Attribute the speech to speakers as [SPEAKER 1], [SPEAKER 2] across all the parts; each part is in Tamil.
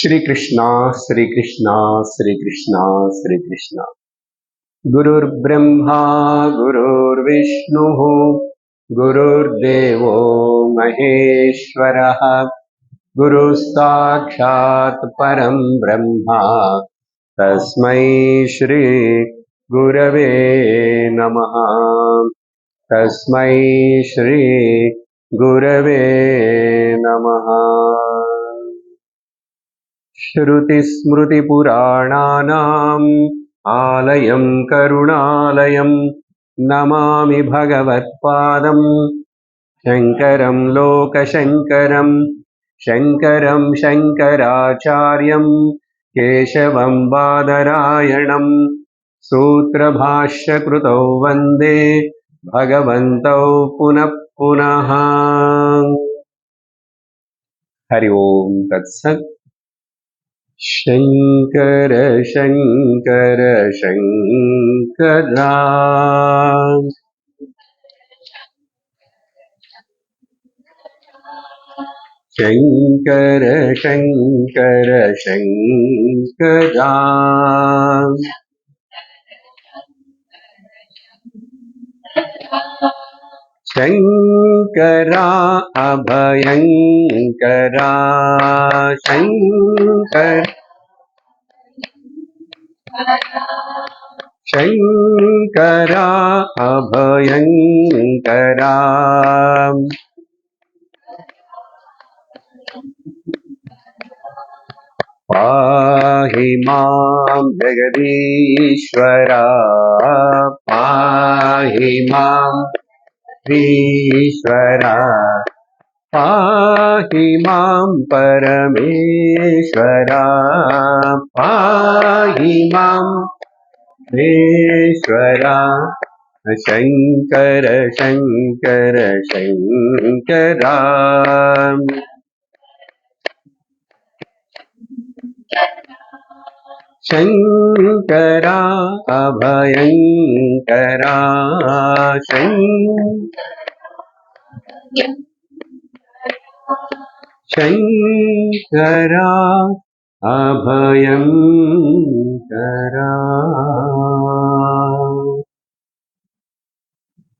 [SPEAKER 1] श्री कृष्णा श्री कृष्णा श्री कृष्णा श्री कृष्णा। गुरुर्ब्रह्मा गुरुर्विष्णुः गुरुर्देवो महेश्वरः गुरुसाक्षात् परं ब्रह्मा तस्मै श्री गुरवे नमः। तस्मै श्री गुरवे नमः। श्रुतिस्मृतिपुराणानाम् आलयं करुणालयं नमामि भगवत्पादं शङ्करं लोकशङ्करं शङ्करं शङ्कराचार्यं केशवं बादरायणं सूत्रभाष्यकृतौ वन्दे भगवन्तौ पुनः पुनः। हरि ओम तत्सत्। शंकर शंकर शंकरा शंकर शंकर शंकरा शंकरा अभयंकरा शंकर शंकरा अभयंकरा पाहि मां जगदीश्वरा पाहि मां ईश्वरा पाहि मां परमेश्वरा पाहि मां ईश्वरा। शंकर शंकर शंकरा शंकरा अभयंकरा शंकरा अभयंकरा।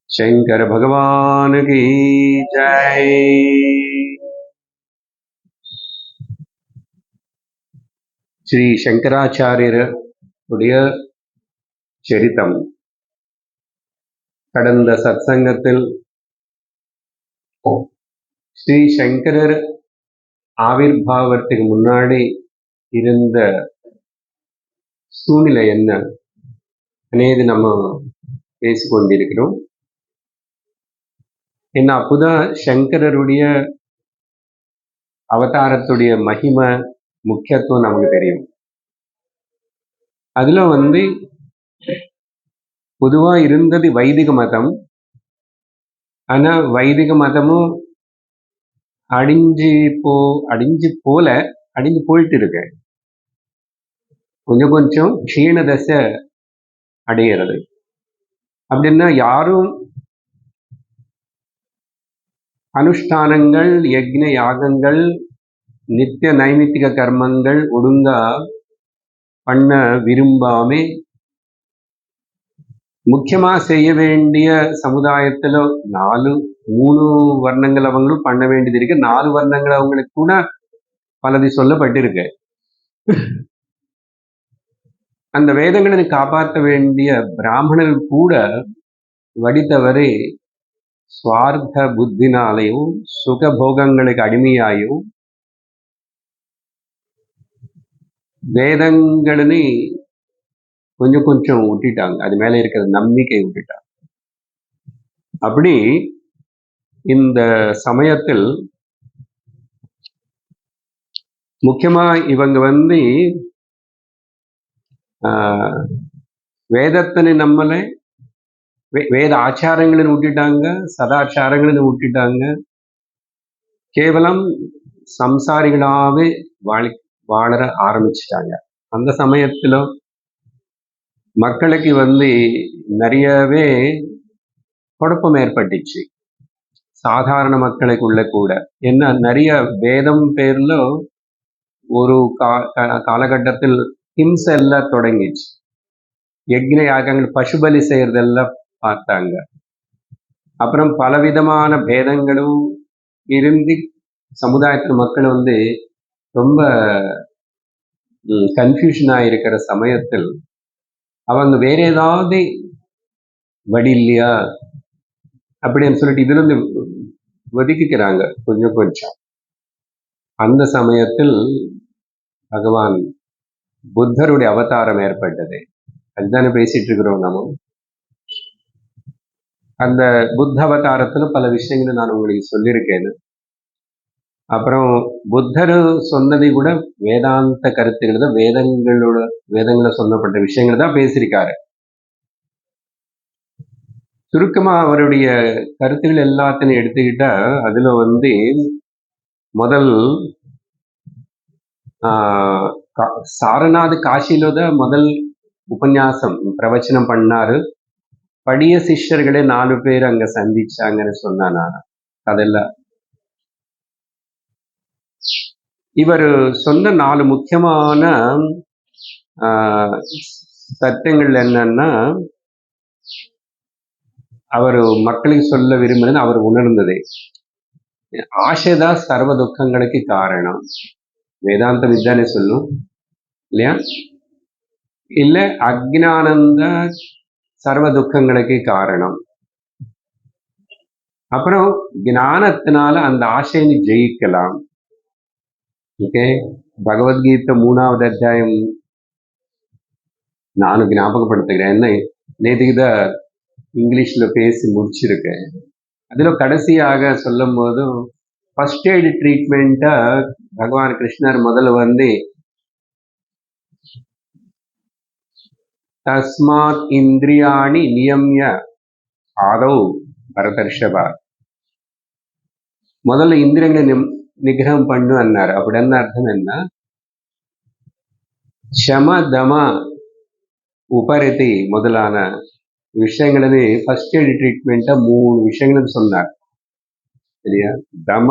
[SPEAKER 1] शंकर भगवान की जय। श्री शंकराचार्यर चरितम கடந்த சத்சங்கத்தில் ஸ்ரீ சங்கரர் ஆவிர்பாவத்துக்கு முன்னாடி இருந்த சூழ்நிலை என்ன అనేది நம்ம பேசிக்கொண்டிருக்கிறோம். என்ன அப்போதான் சங்கரருடைய அவதாரத்துடைய மகிமை முக்கியத்துவம் நமக்கு தெரியும். அதுல பொதுவா இருந்தது வைதிக மதம். ஆனா வைதிக மதமும் அழிஞ்சு போயிட்டு இருக்கு. கொஞ்சம் கொஞ்சம் க்ஷீண தசை அடைகிறது. அப்படின்னா யாரும் அனுஷ்டானங்கள் யக்ஞ யாகங்கள் நித்திய நைமித்திக கர்மங்கள் ஒழுங்கா பண்ண விரும்பாமே முக்கியமா செய்ய வேண்டிய சமுதாயத்துல 3 வர்ணங்கள் அவங்களும் பண்ண வேண்டியது இருக்கு. 4 வர்ணங்கள் அவங்களுக்கு கூட பலது சொல்லப்பட்டிருக்கு. அந்த வேதங்களை காப்பாற்ற வேண்டிய பிராமணர்கள் கூட வடித்தவரை சுவார்த்த புத்தினாலையும் சுகபோகங்களுக்கு அடிமையாயும் வேதங்களை கொஞ்சம் கொஞ்சம் விட்டுட்டாங்க. அது மேல இருக்கிற நம்பிக்கை விட்டுட்டாங்க. அப்படி இந்த சமயத்தில் முக்கியமா இவங்க வேதத்தினை நம்மளை வேத ஆச்சாரங்களை விட்டுட்டாங்க, சதாச்சாரங்களை விட்டுட்டாங்க. கேவலம் சம்சாரிகளாவே வாழ ஆரம்பிச்சிட்டாங்க. அந்த சமயத்துல மக்களுக்கு நிறையவே குழப்பம் ஏற்பட்டுச்சு, சாதாரண மக்களுக்குள்ள கூட. என்ன நிறைய வேதம் பேர்ல ஒரு காலகட்டத்தில் ஹிம்சை எல்லாம் தொடங்கிச்சு. யக்ஞ யாகங்கள் பசுபலி செய்யறதெல்லாம் பார்த்தாங்க. அப்புறம் பலவிதமான பேதங்களும் இருந்து சமுதாயத்தில் மக்கள் ரொம்ப கன்ஃபியூஷன் ஆயிருக்கிற சமயத்தில் அவங்க வேற ஏதாவது வழி இல்லையா அப்படின்னு சொல்லிட்டு இதுல இருந்து ஒதுக்கிக்கிறாங்க கொஞ்சம் கொஞ்சம். அந்த சமயத்தில் பகவான் புத்தருடைய அவதாரம் ஏற்பட்டது. அதுதானே பேசிட்டு இருக்கிறோம் நம்ம. அந்த புத்த அவதாரத்துல பல விஷயங்களை நான் உங்களுக்கு சொல்லியிருக்கேன். அப்புறம் புத்தர் சொன்னதை கூட வேதாந்த கருத்துக்கள் தான், வேதங்கள சொல்லப்பட்ட விஷயங்கள் தான் பேசியிருக்காரு. சுருக்கமா அவருடைய கருத்துக்கள் எல்லாத்தையும் எடுத்துக்கிட்டா அதுல முதல் சாரநாத் காசியில தான் முதல் உபன்யாசம் பிரவச்சனம் பண்ணாரு. படிய சிஷ்யர்களே 4 பேர் அங்க சந்திச்சாங்கன்னு சொன்னா நான் அதெல்லாம். இவர் சொன்ன 4 முக்கியமான சத்தியங்கள் என்னன்னா, அவர் மக்களுக்கு சொல்ல விரும்புறது அவர் உணர்ந்ததே. ஆசைதான் சர்வ துக்கங்களுக்கு காரணம். வேதாந்த வித்தானே சொல்லும் இல்லையா? இல்ல அஜ்ஞானந்த சர்வ துக்கங்களுக்கு காரணம். அப்புறம் ஞானத்தினால அந்த ஆசையை ஜெயிக்கலாம். ஓகே, பகவத்கீதை 3வது அத்தியாயம் நானும் ஞாபகப்படுத்துகிறேன். என்ன நேற்றுக்குதான் இங்கிலீஷ்ல பேசி முடிச்சிருக்கேன். அதுல கடைசியாக சொல்லும் போதும் ஃபர்ஸ்ட் எய்டு ட்ரீட்மெண்ட்டா பகவான் கிருஷ்ணர் முதல்ல தஸ்மாத் இந்திரியாணி நியம்ய ஆதௌ பரதர்ஷபா, முதல்ல இந்திரியங்களை நிகிரகம் பண்ணு அன்னார். அப்படி என்ன அர்த்தம் என்ன? ஷம தம உபரிதி முதலான விஷயங்களை ஃபர்ஸ்ட் எய்டு ட்ரீட்மெண்ட்டா 3 விஷயங்களும் சொன்னார். சரியா? தம,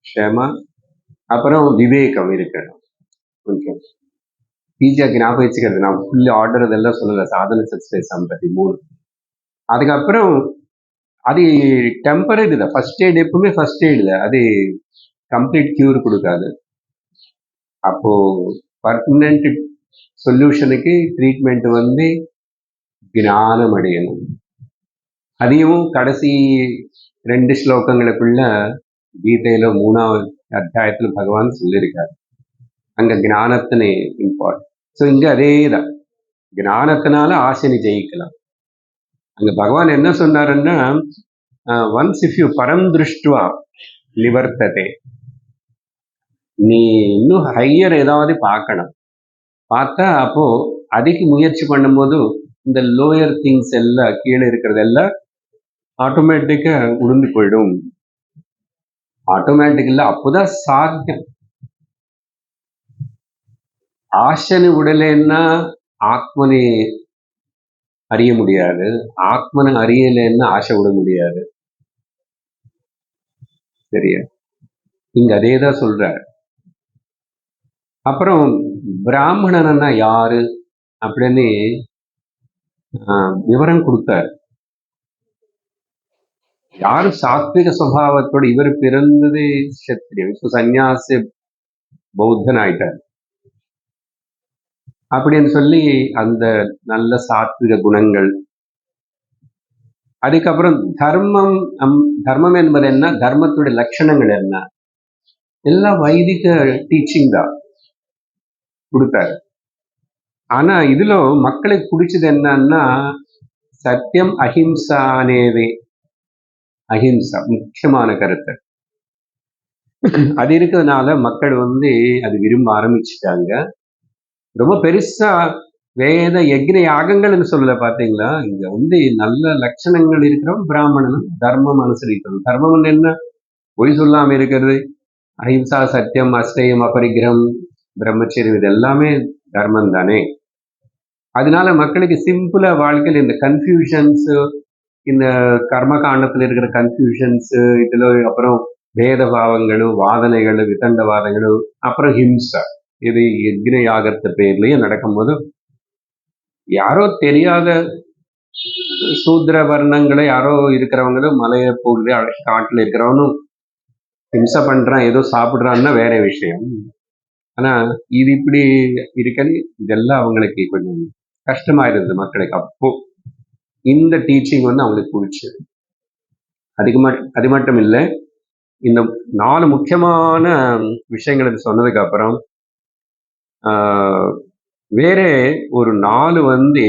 [SPEAKER 1] ஷம, அப்புறம் விவேகம் இருக்கணும். கொஞ்சம் ஈஸியா ஞாபகம் வச்சுக்கிறது. நான் ஃபுல்லி ஆர்டர் இதெல்லாம் சொல்லலை. சாதன சஸ்டை சம்பத்தி 3. அதுக்கப்புறம் அது டெம்பரரி தான். ஃபர்ஸ்ட் எய்டு எப்பவுமே ஃபர்ஸ்ட் எய்டு தான், அது கம்ப்ளீட் கியூர் கொடுக்காது. அப்போ பர்மனன்ட் சொல்யூஷனுக்கு ட்ரீட்மெண்ட் ஞானம் அடையணும். அதையும் கடைசி 2 ஸ்லோகங்களுக்குள்ள கீதையில 3வது அத்தியாயத்துல பகவான் சொல்லியிருக்காரு. அங்க ஞானத்தினை இம்பார்ட்டன்ட். ஸோ இங்க அதேதான், ஞானத்தினால ஆசையை ஜெயிக்கலாம். அங்க பகவான் என்ன சொன்னாருன்னா, ஒன்ஸ் இஃப் யூ பரம் திருஷ்டுவா நிவர்த்ததே, நீ இன்னும் ஹையர் ஏதாவது பார்க்கணும். பார்த்தா அப்போ அதுக்கு முயற்சி பண்ணும்போது இந்த லோயர் திங்ஸ் எல்லாம், கீழே இருக்கிறதெல்லாம் ஆட்டோமேட்டிக்கா உளுந்து போயிடும். ஆட்டோமேட்டிக் இல்ல, அப்போதான் சாத்தியம். ஆசனை விடலைன்னா ஆத்மனை அறிய முடியாது, ஆத்மனை அறியலைன்னா ஆசை விட முடியாது. சரியா? இங்க அதேதான் சொல்றாரு. அப்புறம் பிராமணன்னா யாரு அப்படின்னு விவரம் கொடுத்தார். யாரு சாத்விக சுபாவத்தோடு, இவர் பிறந்தது சத்திரியன், சன்னியாசி பௌத்தன் ஆயிட்டார் அப்படின்னு சொல்லி அந்த நல்ல சாத்விக குணங்கள். அதுக்கப்புறம் தர்மம், தர்மம் என்பது என்ன, தர்மத்துடைய லட்சணங்கள் என்ன, எல்லாம் வைதிக டீச்சிங் தான் கொடுத்தாரு. ஆனா இதுல மக்களுக்கு பிடிச்சது என்னன்னா சத்தியம் அஹிம்சானேவே, அஹிம்சா முக்கியமான கருத்து. அது இருக்கிறதுனால மக்கள் அது விரும்ப ஆரம்பிச்சுட்டாங்க. ரொம்ப பெருசா வேத யக்ஞ யாகங்கள்னு சொல்லல, பாத்தீங்களா? இங்க நல்ல லட்சணங்கள் இருக்கிறவன் பிராமணனும் தர்மம் அனுசரிக்கணும். தர்மம் என்ன, பொய் சொல்லாம இருக்கிறது, அஹிம்சா, சத்தியம், அஸ்தேயம், அபரிகிரம், பிரம்மச்சரியம், இது எல்லாமே தர்மம் தானே. அதனால மக்களுக்கு சிம்பிளா வாழ்க்கையில் இந்த கன்ஃபியூஷன்ஸ், இந்த கர்ம காண்டத்துல இருக்கிற கன்ஃபியூஷன்ஸ், இதுல அப்புறம் பேத பாவங்களும் வாதனைகளும் விதண்டவாதங்களும் அப்புறம் ஹிம்சை இது யக்ன யாகத்து பேர்லயும் நடக்கும்போது யாரோ தெரியாத சூத்திர வர்ணங்களை யாரோ இருக்கிறவங்களும் மலையை போகுது காட்டுல இருக்கிறவனும் ஹிம்சை பண்றான் ஏதோ சாப்பிடுறான்னா வேற விஷயம். ஆனா இது இப்படி இருக்கிறது இதெல்லாம் அவங்களுக்கு கொஞ்சம் கஷ்டமா இருந்தது மக்களுக்கு. அப்போ இந்த டீச்சிங் வந்து அவங்களுக்கு பிடிச்சது. அது மட்டும் இல்லை, இந்த 4 முக்கியமான விஷயங்களை சொன்னதுக்கு அப்புறம் வேற ஒரு 4 வந்து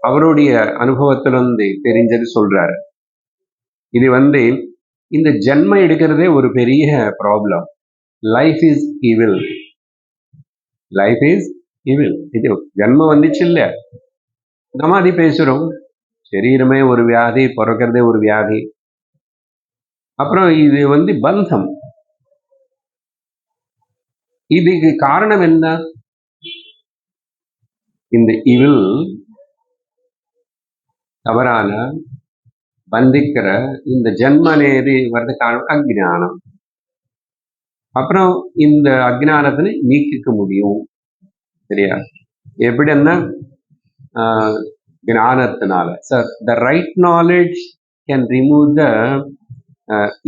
[SPEAKER 1] அவருடைய அனுபவத்துல வந்து தெரிஞ்சது சொல்றாரு. இது வந்து இந்த ஜென்மம் எடுக்கிறதே ஒரு பெரிய problem. Life is evil. Life is evil. இது ஜென்மம் வந்துச்சு இல்ல, நம்ம அது பேசுறோம். சரீரமே ஒரு வியாதி, பிறக்கிறதே ஒரு வியாதி. அப்புறம் இது வந்து பந்தம். இதுக்கு காரணம் என்ன? இந்த இவில் தவறான பந்திக்கிற இந்த ஜென்ம நேதி வர்றது காரணம் அஜ்ஞானம். அப்புறம் இந்த அஜ்ஞானத்தினை நீக்கிக்க முடியும். சரியா? எப்படின்னா ஞானத்தினால. Sir, the right knowledge can remove the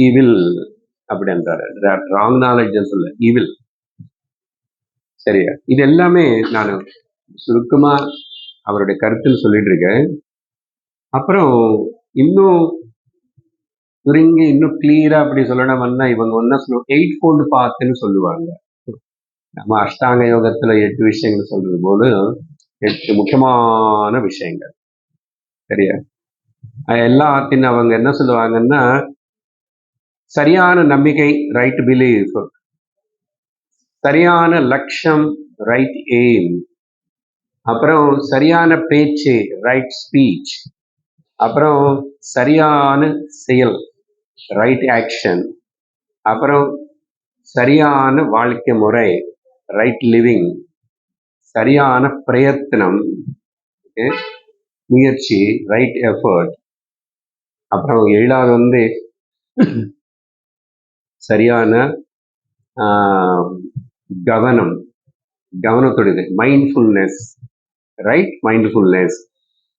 [SPEAKER 1] evil அப்படின்றாரு. ராங் நாலேஜ் சொல்ல இவில். சரியா? இது எல்லாமே நான் சுருக்கமா அவருடைய கருத்துன்னு சொல்லிட்டு இருக்கேன். அப்புறம் இன்னும் சுருங்கி இன்னும் கிளியரா அப்படி சொல்லணும்னா இவங்க ஒன்னா சொல்லுவோம் 8-fold பாத்துன்னு சொல்லுவாங்க. நம்ம அஷ்டாங்க யோகத்துல 8 விஷயங்கள் சொல்றது போது 8 முக்கியமான விஷயங்கள். சரியா? எல்லாத்தின் அவங்க என்ன சொல்லுவாங்கன்னா, சரியான நம்பிக்கை, ரைட் பிலீஃப், சரியான லட்சம், ரைட் எய்ம், அப்புறம் சரியான பேச்சு, ரைட் ஸ்பீச், அப்புறம் சரியான செயல், ரைட் ஆக்ஷன், அப்புறம் சரியான வாழ்க்கை முறை, ரைட் லிவிங், சரியான பிரயத்தனம், முயற்சி, ரைட் எஃபர்ட், அப்புறம் 7வது வந்து சரியான கவனம், கவனத்தோடு மைண்ட்ஃபுல்னஸ், ரைட் மைண்ட்ஃபுல்னஸ்,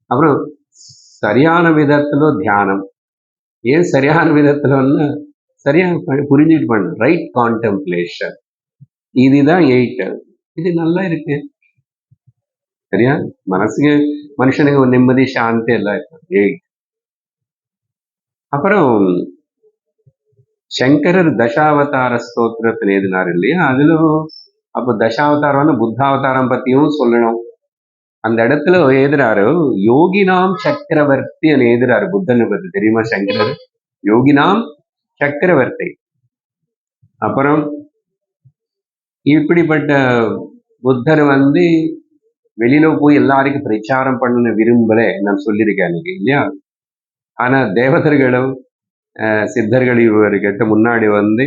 [SPEAKER 1] அப்புறம் சரியான விதத்துல தியானம். ஏன் சரியான விதத்துல சரியா புரிஞ்சுட்டு பண்ண, ரைட் கான்டெம்ப்ளேஷன். இதுதான் 8. இது நல்லா இருக்கு. சரியா? மனசுக்கு மனுஷனுக்கு ஒரு நிம்மதி, சாந்தி எல்லாம் இருக்கு. 8. அப்புறம் சங்கரர் தசாவதார ஸ்தோத்திரத்தில் எழுதினார் இல்லையா? அதுல அப்போ தசாவதாரம் புத்தாவதாரம் பத்தியும் சொல்லணும். அந்த இடத்துல எழுதுறாரு, யோகினாம் சக்கரவர்த்தி எழுதுறாரு புத்தனை பத்தி. தெரியுமா? சங்கரர் யோகினாம் சக்கரவர்த்தி. அப்புறம் இப்படிப்பட்ட புத்தர் வந்து வெளியில போய் எல்லாருக்கும் பிரச்சாரம் பண்ண விரும்பல, நான் சொல்லியிருக்கேன் அன்னைக்கு இல்லையா? ஆனா தேவதர்களும் சித்தர்கள் இவர்கிட்ட முன்னாடி வந்து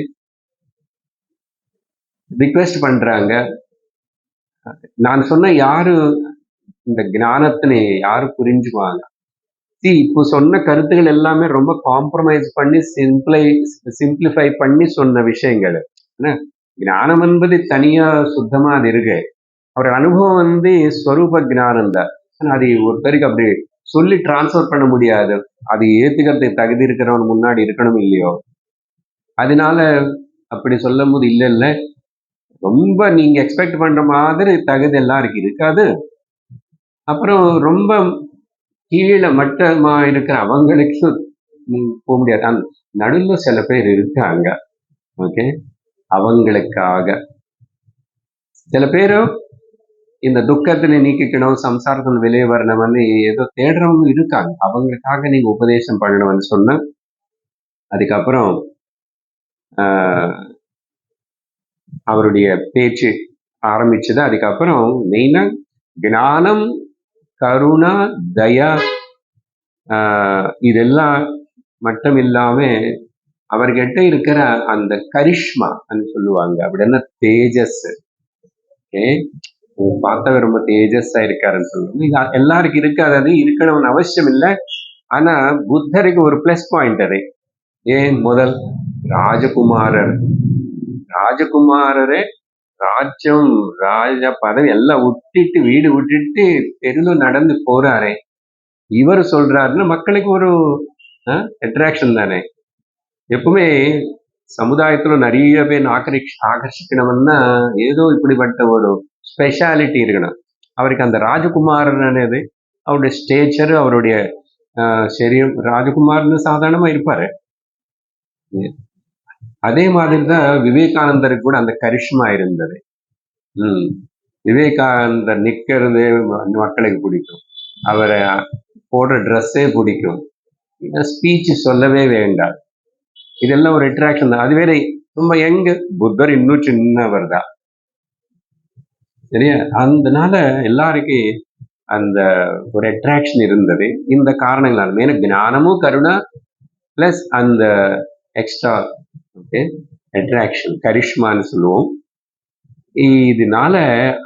[SPEAKER 1] ரிக்வெஸ்ட் பண்றாங்க. நான் சொன்ன யாரு இந்த ஞானத்தினை யாரு புரிஞ்சுக்குவாங்க? இப்போ சொன்ன கருத்துகள் எல்லாமே ரொம்ப காம்ப்ரமைஸ் பண்ணி சிம்பிளிஃபை பண்ணி சொன்ன விஷயங்கள். ஞானம் என்பது தனியா சுத்தமா அது இருக்கு. அவர் அனுபவம் வந்து ஸ்வரூப ஞானம் தான். அது ஒருத்தருக்கு அப்படி சொல்லி டிரான்ஸ்ஃபர் பண்ண முடியாது. அது ஏத்துக்கிறதுக்கு தகுதி இருக்கிறவன் முன்னாடி இருக்கணும் இல்லையோ? அதனால அப்படி சொல்லும் போது இல்ல ரொம்ப நீங்க எக்ஸ்பெக்ட் பண்ற மாதிரி தகுதி எல்லாருக்கும் இருக்காது. அப்புறம் ரொம்ப கீழே மட்டமா இருக்கிற அவங்களுக்கு போக முடியாது. நடுவில் சில பேர் இருக்காங்க. ஓகே, அவங்களுக்காக சில பேரும் இந்த துக்கத்தினை நீக்கிக்கணும், சம்சாரத்தின் வெளியே வரணும்னு ஏதோ தேடுறவங்க இருக்காங்க. அவங்களுக்காக நீங்க உபதேசம் பண்ணணும்னு சொன்ன அதுக்கப்புறம் அவருடைய பேச்சு ஆரம்பிச்சது. அதுக்கப்புறம் மெயினா ஞானம், கருணா, தயா, இதெல்லாம் மட்டும் இல்லாம அவர்கிட்ட இருக்கிற அந்த கரிஷ்மா சொல்லுவாங்க. அப்படின்னா தேஜஸ். பார்த்தவர் ரொம்ப தேஜஸா இருக்காருன்னு சொல்லுவாங்க. இது எல்லாருக்கும் இருக்காது. அது இருக்கணும்னு அவசியம் இல்லை. ஆனா புத்தருக்கு ஒரு பிளஸ் பாயிண்ட் அது. ஏன் முதல் ராஜகுமாரர், ராஜகுமாரரே ராஜ்யம், ராஜ பதவி எல்லாம் விட்டுட்டு, வீடு விட்டுட்டு தெருல நடந்து போறாரே, இவர் சொல்றாருன்னா மக்களுக்கு ஒரு அட்ராக்ஷன் தானே. எப்பவுமே சமுதாயத்துல நிறைய பேர் ஆகர்ஷிக்கணும்னா ஏதோ இப்படிப்பட்ட ஒரு ஸ்பெஷாலிட்டி இருக்கணும். அவருக்கு அந்த ராஜகுமாரன் అనేది அவருடைய ஸ்டேச்சர், அவருடைய சரீரம், ராஜகுமார்னு சாதாரணமா இருப்பாரு. அதே மாதிரிதான் விவேகானந்தருக்கு கூட அந்த கரிஷ்மா இருந்தது. விவேகானந்தர் நிக்கிறது மக்களுக்கு பிடிக்கும், அவரை போடுற ட்ரெஸ்ஸே பிடிக்கும், ஸ்பீச் சொல்லவே வேண்டாம். இதெல்லாம் ஒரு அட்ராக்ஷன் தான். அது வேற ரொம்ப யங், புத்தர் இன்னும் சின்னவர் தான், சரியா? அதனால எல்லாருக்கும் அந்த ஒரு அட்ராக்ஷன் இருந்தது. இந்த காரணங்களால் மேல ஞானமும் கருணா பிளஸ் அந்த எக்ஸ்ட்ரா அட்ராக்ஷன், கரிஷ்மான்னு சொல்லுவோம். இதனால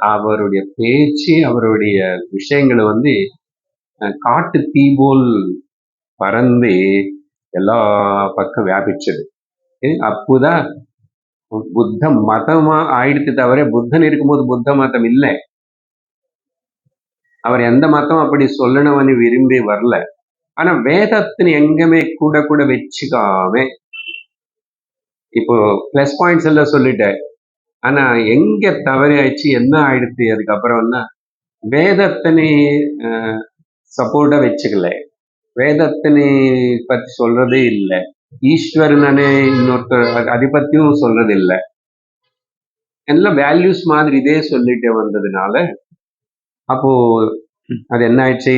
[SPEAKER 1] அவருடைய பேச்சு, அவருடைய விஷயங்களை வந்து காட்டு தீ போல் பறந்து எல்லா பக்கம் வியாபிச்சது. அப்போதான் புத்த மதமா ஆயிடுத்து தவிர புத்தன் இருக்கும்போது புத்த மதம் இல்லை. அவர் எந்த மதம் அப்படி சொல்லணும்னு விரும்பி வரல. ஆனா வேதத்தின் எங்கமே கூட கூட வச்சுக்காம, இப்போ பிளஸ் பாயிண்ட்ஸ் எல்லாம் சொல்லிட்டேன், ஆனா எங்க தவறி ஆயிடுச்சு, என்ன ஆயிடுச்சு அதுக்கப்புறம்னா வேதத்தினை சப்போர்ட்டா வச்சுக்கல, வேதத்தினை பத்தி சொல்றதே இல்லை, ஈஸ்வரனே இன்னொருத்தர் அதை பத்தியும் சொல்றது இல்லை, எல்லாம் வேல்யூஸ் மாதிரி இதே சொல்லிட்டு வந்ததுனால அப்போ அது என்ன ஆயிடுச்சு,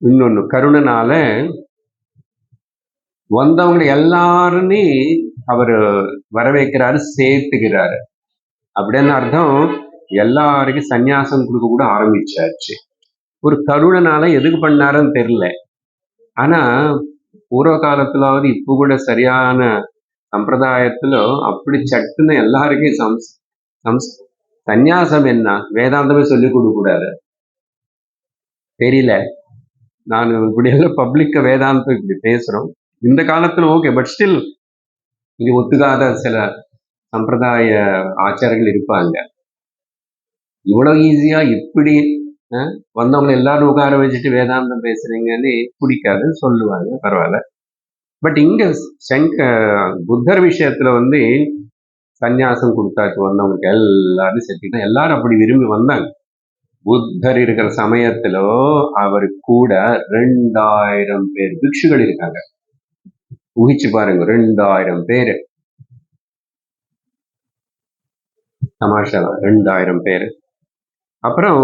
[SPEAKER 1] இன்னொன்னு கருணனால வந்தவங்க எல்லாருமே அவர் வரவேற்கிறாரு, சேர்த்துக்கிறாரு. அப்படின்னு அர்த்தம் எல்லாருக்கும் சந்நியாசம் கொடுக்க கூட ஆரம்பிச்சாச்சு. ஒரு கருணனால எதுக்கு பண்ணாருன்னு தெரியல. ஆனா பூர்வ காலத்துலாவது இப்ப கூட சரியான சம்பிரதாயத்துல அப்படி சட்டுன்னு எல்லாருக்கும் சந்நியாசம் என்ன வேதாந்தமே சொல்லி கொடுக்க கூடாது, தெரியல. நான் இப்படி எல்லாம் பப்ளிக்க வேதாந்தம் இப்படி பேசுறோம் இந்த காலத்துல, ஓகே, பட் ஸ்டில் இது ஒத்துக்காத சில சம்பிரதாய ஆச்சாரங்கள் இருப்பாங்க. இவ்வளவு ஈஸியா இப்படி வந்தவங்களை எல்லாரும் உட்கார வச்சுட்டு வேதாந்தம் பேசுறீங்கன்னு பிடிக்காதுன்னு சொல்லுவாங்க, பரவாயில்ல. பட் இங்க புத்தர் விஷயத்துல வந்து சந்நியாசம் கொடுத்தாச்சு, வந்தவங்களுக்கு எல்லாரும் சேர்த்துக்கிட்டா எல்லாரும் அப்படி விரும்பி வந்தாங்க. புத்தர் இருக்கிற சமயத்துல அவர் கூட 2000 பேர் பிக்ஷுகள் இருக்காங்க. ஊகிச்சு பாருங்க, 2000 பேரு. தமாஷா, 2000 பேரு. அப்புறம்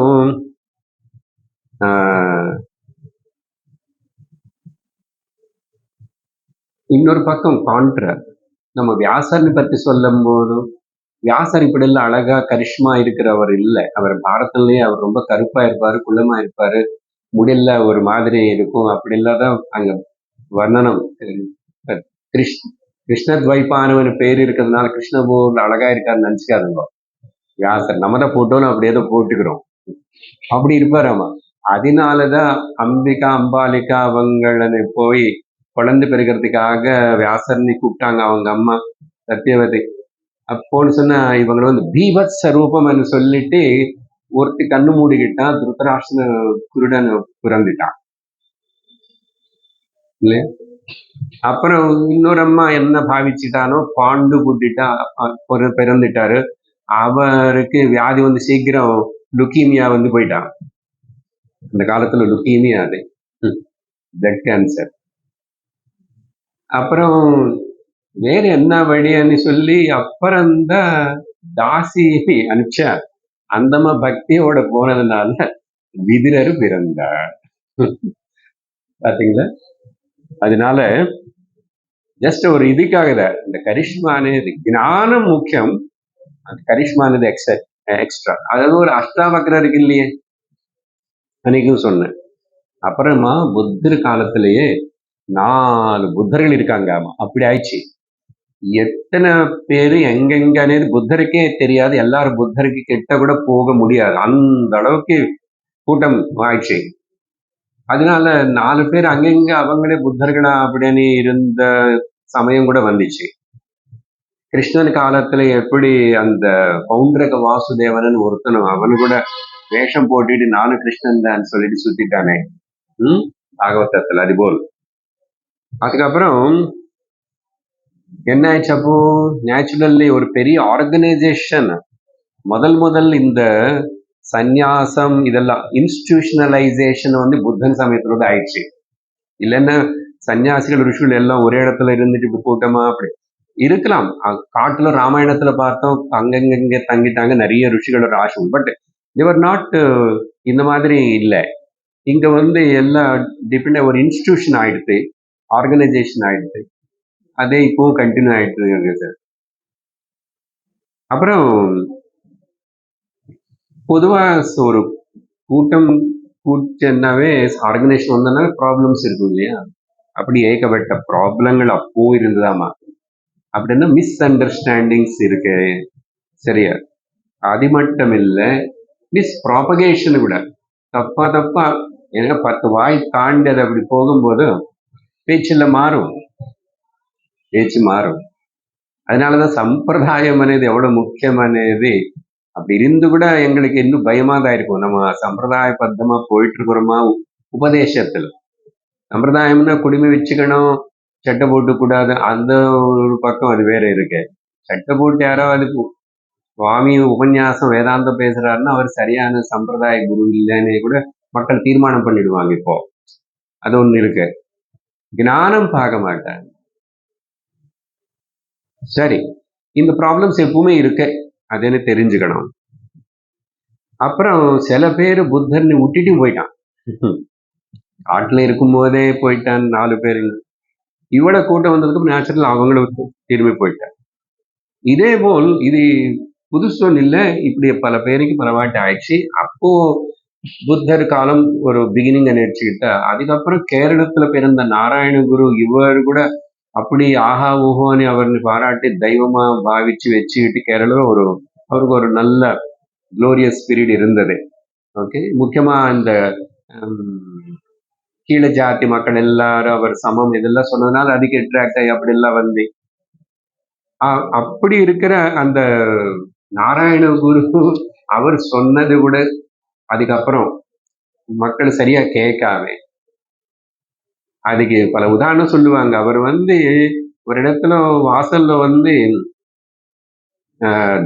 [SPEAKER 1] இன்னொரு பக்கம் காண்ட்ரா, நம்ம வியாசர்னு பத்தி சொல்லும் போதும் வியாசர் இப்படி எல்லாம் அழகா கரிஷ்மா இருக்கிறவர் இல்லை. அவர் பாரதத்திலேயே அவர் ரொம்ப கருப்பா இருப்பாரு, குள்ளமா இருப்பாரு, முடியல ஒரு மாதிரி இருக்கும், அப்படி இல்லாதான் அங்க வர்ணனம். கிருஷ்ணத்வைபானவன் பேர் இருக்கிறதுனால கிருஷ்ணபூர்ல அழகா இருக்காருன்னு நினைச்சுக்காதுங்க. வியாசர் நம்ம தான் போட்டோன்னு அப்படி ஏதோ போட்டுக்கிறோம், அப்படி இருப்பாரு. ஆமா, அதனாலதான் அம்பிகா அம்பாலிகா அவங்கள போய் குழந்தை பெருகிறதுக்காக வியாசர்னி கூப்பிட்டாங்க அவங்க அம்மா சத்தியவதி. அப்போன்னு சொன்னா இவங்களை வந்து பீபத்ஸ ரூபம்னு சொல்லிட்டு ஒருத்தி கண்ணு மூடிக்கிட்டான், திருத்தராஷ்டிர குருடன் பிறந்துட்டான் இல்லையா? அப்புறம் இன்னொரு அம்மா என்ன பாவிச்சுட்டானோ, பாண்டு கூட்டிட்டா பிறந்துட்டாரு. அவருக்கு வியாதி வந்து சீக்கிரம் லுக்கீமியா வந்து போயிட்டான். அந்த காலத்துல லுக்கீமியா, அது பிளட் கேன்சர். அப்புறம் வேற என்ன வழின்னு சொல்லி அப்புறம்தான் தாசி அனுப்பிச்சா. அந்தமா பக்தியோட போனதுனால விதிரரு பிறந்தார். பாத்தீங்களா? அதனால ஜஸ்ட் ஒரு இதுக்காக தான் இந்த கரிஷ்மானது, ஞானம் முக்கியம், அந்த கரிஷ்மானது எக்ஸ்ட்ரா. அதாவது ஒரு அஷ்டாவக்ரர் இருக்கு இல்லையே, அன்னைக்கும் சொன்னேன். அப்புறமா புத்தர் காலத்திலேயே 4 புத்தர்கள் இருக்காங்க. ஆமா, அப்படி ஆயிடுச்சு. எத்தனை பேரு எங்கெங்கன்னு புத்தருக்கே தெரியாது, எல்லாரும் புத்தருக்கு கிட்ட கூட போக முடியாது, அந்த அளவுக்கு கூட்டம் ஆயிடுச்சு. அதனால 4 பேர் அங்கங்க அவங்களே புத்தர்களா அப்படின்னு இருந்த சமயம் கூட வந்துச்சு. கிருஷ்ணன் காலத்துல எப்படி அந்த பௌண்டரக வாசுதேவனன் ஒருத்தனும் அவனு கூட வேஷம் போட்டுட்டு நானும் கிருஷ்ணன் தான் சொல்லிட்டு சுத்திட்டானே. பாகவதத்துல அதுபோல். அதுக்கப்புறம் என்ன ஆயிடுச்சு அப்போ, நேச்சுரல்லி ஒரு பெரிய ஆர்கனைசேஷன் முதல் இந்த சந்நியாசம் இதெல்லாம் இன்ஸ்டிடியூஷனலைசேஷன் வந்து புத்தன் சமயத்தோட ஆயிடுச்சு. இல்லைன்னா சன்னியாசிகள் ருஷிகள் எல்லாம் ஒரே இடத்துல இருந்துட்டு இப்படி கூட்டமா அப்படி இருக்கலாம். காட்டுல ராமாயணத்துல பார்த்தோம், அங்கங்க தங்கிட்டாங்க நிறைய ருஷிகளோட ஆசிரமம். பட் தேவர் நாட் இந்த மாதிரி இல்லை. இங்க வந்து எல்லாம் டிபெண்ட் ஒரு இன்ஸ்டிடியூஷன் ஆயிடுது, ஆர்கனைசேஷன் ஆயிடுது. அதே இப்பவும் கண்டினியூ ஆயிட்டு இருக்கு சார். அப்புறம் பொதுவா ஒரு கூட்டம் கூட்டம்னாவே ஆர்கனைசேஷன் வந்தோன்னா ப்ராப்ளம்ஸ் இருக்கும் இல்லையா? அப்படி ஏகப்பட்ட ப்ராப்ளங்கள் அப்போ இருந்ததாமா. அப்படின்னா மிஸ் அண்டர்ஸ்டாண்டிங்ஸ் இருக்கு. சரியா? அது மட்டும் இல்லை, மிஸ் ப்ராபகேஷன் கூட தப்பா ஏன்னா 10 வாய் தாண்டி அது அப்படி போகும்போது பேச்சுல மாறும், பேச்சு மாறும். அதனாலதான் சம்பிரதாயம் అనేది எவ்வளவு முக்கியமானது. அப்படி இருந்து கூட எங்களுக்கு இன்னும் பயமா தான் இருக்கும். நம்ம சம்பிரதாயபத்தமா போயிட்டு இருக்கிறோமா உபதேசத்துல. சம்பிரதாயம்னா குடிமை வச்சுக்கணும், சட்டை போட்டு கூடாது, அந்த ஒரு பக்கம் அது வேற இருக்கு. சட்டை போட்டு யாராவது சுவாமி உபன்யாசம் வேதாந்தம் பேசுறாருன்னா அவர் சரியான சம்பிரதாய குரு இல்லைன்னு கூட மக்கள் தீர்மானம் பண்ணிடுவாங்க. இப்போ அது ஒண்ணு இருக்கு. ஞானம் பார்க்க மாட்டாங்க. சரி, இந்த ப்ராப்ளம்ஸ் எப்பவுமே இருக்கு, அதுன்னு தெரிஞ்சுக்கணும். அப்புறம் சில பேர் புத்தர்னு விட்டுட்டு போயிட்டான். காட்டுல இருக்கும் போதே போயிட்டான் 4 பேர். இவ்வளவு கூட்டம் வந்ததுக்கு நேச்சுரல் அவங்கள திரும்பி போயிட்டான். இதே போல் இது புதுசு இல்லை, இப்படி பல பேருக்கு பல வாட்டி ஆயிடுச்சு. அப்போ புத்தர் காலம் ஒரு பிகினிங் நினைச்சுக்கிட்டா, அதுக்கப்புறம் கேரளத்துல பிறந்த நாராயண குரு இவர் கூட அப்படி ஆஹா ஊஹோன்னு அவர்னு பாராட்டி தெய்வமா பாவிச்சு வச்சுக்கிட்டு கேரளா அவருக்கு ஒரு நல்ல குளோரியஸ் பீரியட் இருந்தது. ஓகே, முக்கியமா இந்த கீழ ஜாதி மக்கள் எல்லாரும் அவர் சமம் இதெல்லாம் சொன்னதுனால அதுக்கு அட்ராக்ட் ஆகி அப்படி எல்லாம் வந்து அப்படி இருக்கிற அந்த நாராயண குரு அவர் சொன்னது கூட அதுக்கப்புறம் மக்கள் சரியா கேட்காம, அதுக்கு பல உதாரணம் சொல்லுவாங்க. அவர் வந்து ஒரு இடத்துல வாசல்ல வந்து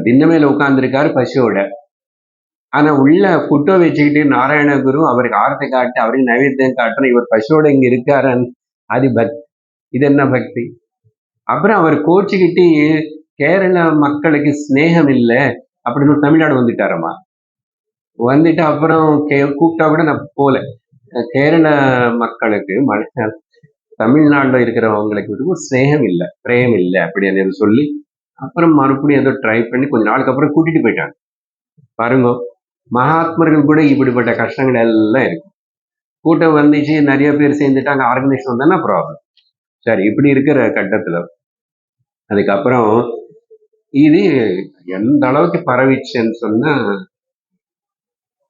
[SPEAKER 1] திண்ண மேல உட்கார்ந்துருக்காரு பசியோட. ஆனா உள்ள புட்டோ வச்சுக்கிட்டு நாராயண குரு அவருக்கு ஆரத்தை காட்டு, அவருக்கு நைவேத்தியம் காட்டணும், இவர் பசியோட இங்க இருக்காருன்னு. அது பக்தி. இது என்ன பக்தி? அப்புறம் அவர் கோச்சிக்கிட்டு கேரள மக்களுக்கு ஸ்நேகம் இல்லை அப்படின்னு தமிழ்நாடு வந்துட்டாரம்மா. வந்துட்டு அப்புறம் கூப்பிட்டா கூட நான் போல. கேரள மக்களுக்கு தமிழ்நாடுல இருக்கிறவங்களுக்கு ஸ்நேகம் இல்லை, பிரேம் இல்லை அப்படின்னு சொல்லி அப்புறம் மறுபடியும் ஏதோ ட்ரை பண்ணி கொஞ்ச நாளுக்கு அப்புறம் கூட்டிட்டு போயிட்டாங்க. பாருங்க, மகாத்மர்கள் கூட இப்படிப்பட்ட கஷ்டங்கள் எல்லாம் இருக்கும். கூட்டம் வந்துச்சு, நிறைய பேர் சேர்ந்துட்டாங்க, ஆர்கனைசேஷன் வந்தானா ப்ராப்ளம். சரி, இப்படி இருக்கிற கட்டத்துல அதுக்கப்புறம் இது எந்த அளவுக்கு பரவிச்சுன்னு சொன்னா,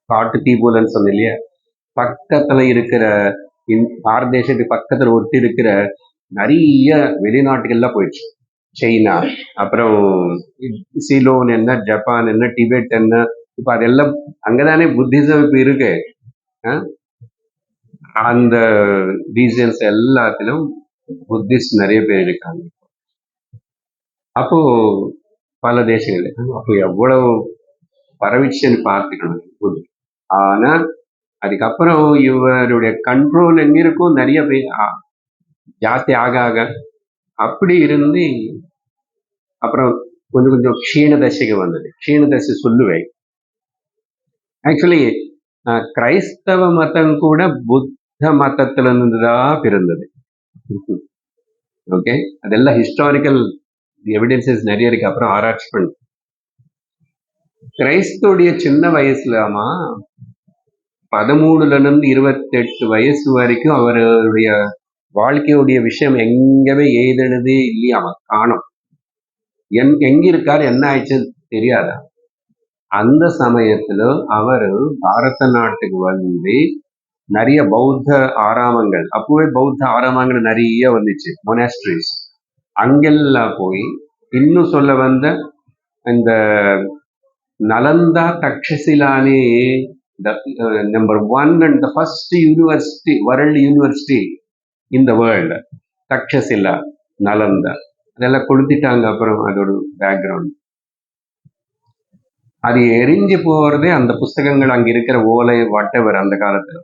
[SPEAKER 1] காட்டு தீ போலன்னு சொன்ன இல்லையா, பக்கத்துல இருக்கிற பாரத தேசத்துக்கு பக்கத்துல ஒட்டி இருக்கிற நிறைய வெளிநாட்டுகள்லாம் போயிடுச்சு. சைனா, அப்புறம் சிலோன் என்ன, ஜப்பான் என்ன, டிபெட் என்ன, இப்ப அதெல்லாம் அங்கதானே புத்திசம் இப்ப இருக்கு. அந்த ரீஜன்ஸ் எல்லாத்திலும் புத்திஸ்ட் நிறைய பேர் இருக்காங்க. அப்போ பல தேசங்கள் அப்போ எவ்வளவு பரவிச்சுன்னு பார்த்துக்கணும். ஆனா அதுக்கப்புறம் இவருடைய கண்ட்ரோல் எங்க இருக்கும், நிறைய பேர் ஜாஸ்தி ஆக ஆக அப்படி இருந்து அப்புறம் கொஞ்சம் கொஞ்சம் க்ஷீண தசைக்கு வந்தது. க்ஷீண தசை சொல்லுவேன். ஆக்சுவலி கிரைஸ்தவ மதம் கூட புத்த மதத்துல இருந்துதான் பிறந்தது. ஓகே, அதெல்லாம் ஹிஸ்டாரிக்கல் எவிடன்சஸ் நிறைய இருக்கு. அப்புறம் ஆராய்ச்சி பண்ணு. கிரைஸ்துடைய சின்ன வயசுலமா 13ல இருந்து 28 வயசு வரைக்கும் அவருடைய வாழ்க்கையுடைய விஷயம் எங்கவே எழுதுனதே இல்லையாமா, காணும். எங்க இருக்காரு, என்ன ஆயிடுச்சுன்னு தெரியாதா. அந்த சமயத்துல அவரு பாரத நாட்டுக்கு வந்து நிறைய பௌத்த ஆராமங்கள், அப்பவே பௌத்த ஆராமங்கள் நிறைய வந்துச்சு, மொனாஸ்ட்ரிஸ். அங்கெல்லாம் போய் இன்னும் சொல்ல வந்த இந்த நலந்தா தக்ஷசிலானே number one and the first university, world university in the world, Takshashila, Nalanda. அதெல்லாம் கொளுத்திட்டாங்க. அப்புறம் அதோட பேக்ரவுண்ட் அது எரிஞ்சு போறதே, அந்த புஸ்தகங்கள் அங்க இருக்கிற ஓலை வாட்டவர் அந்த காலத்துல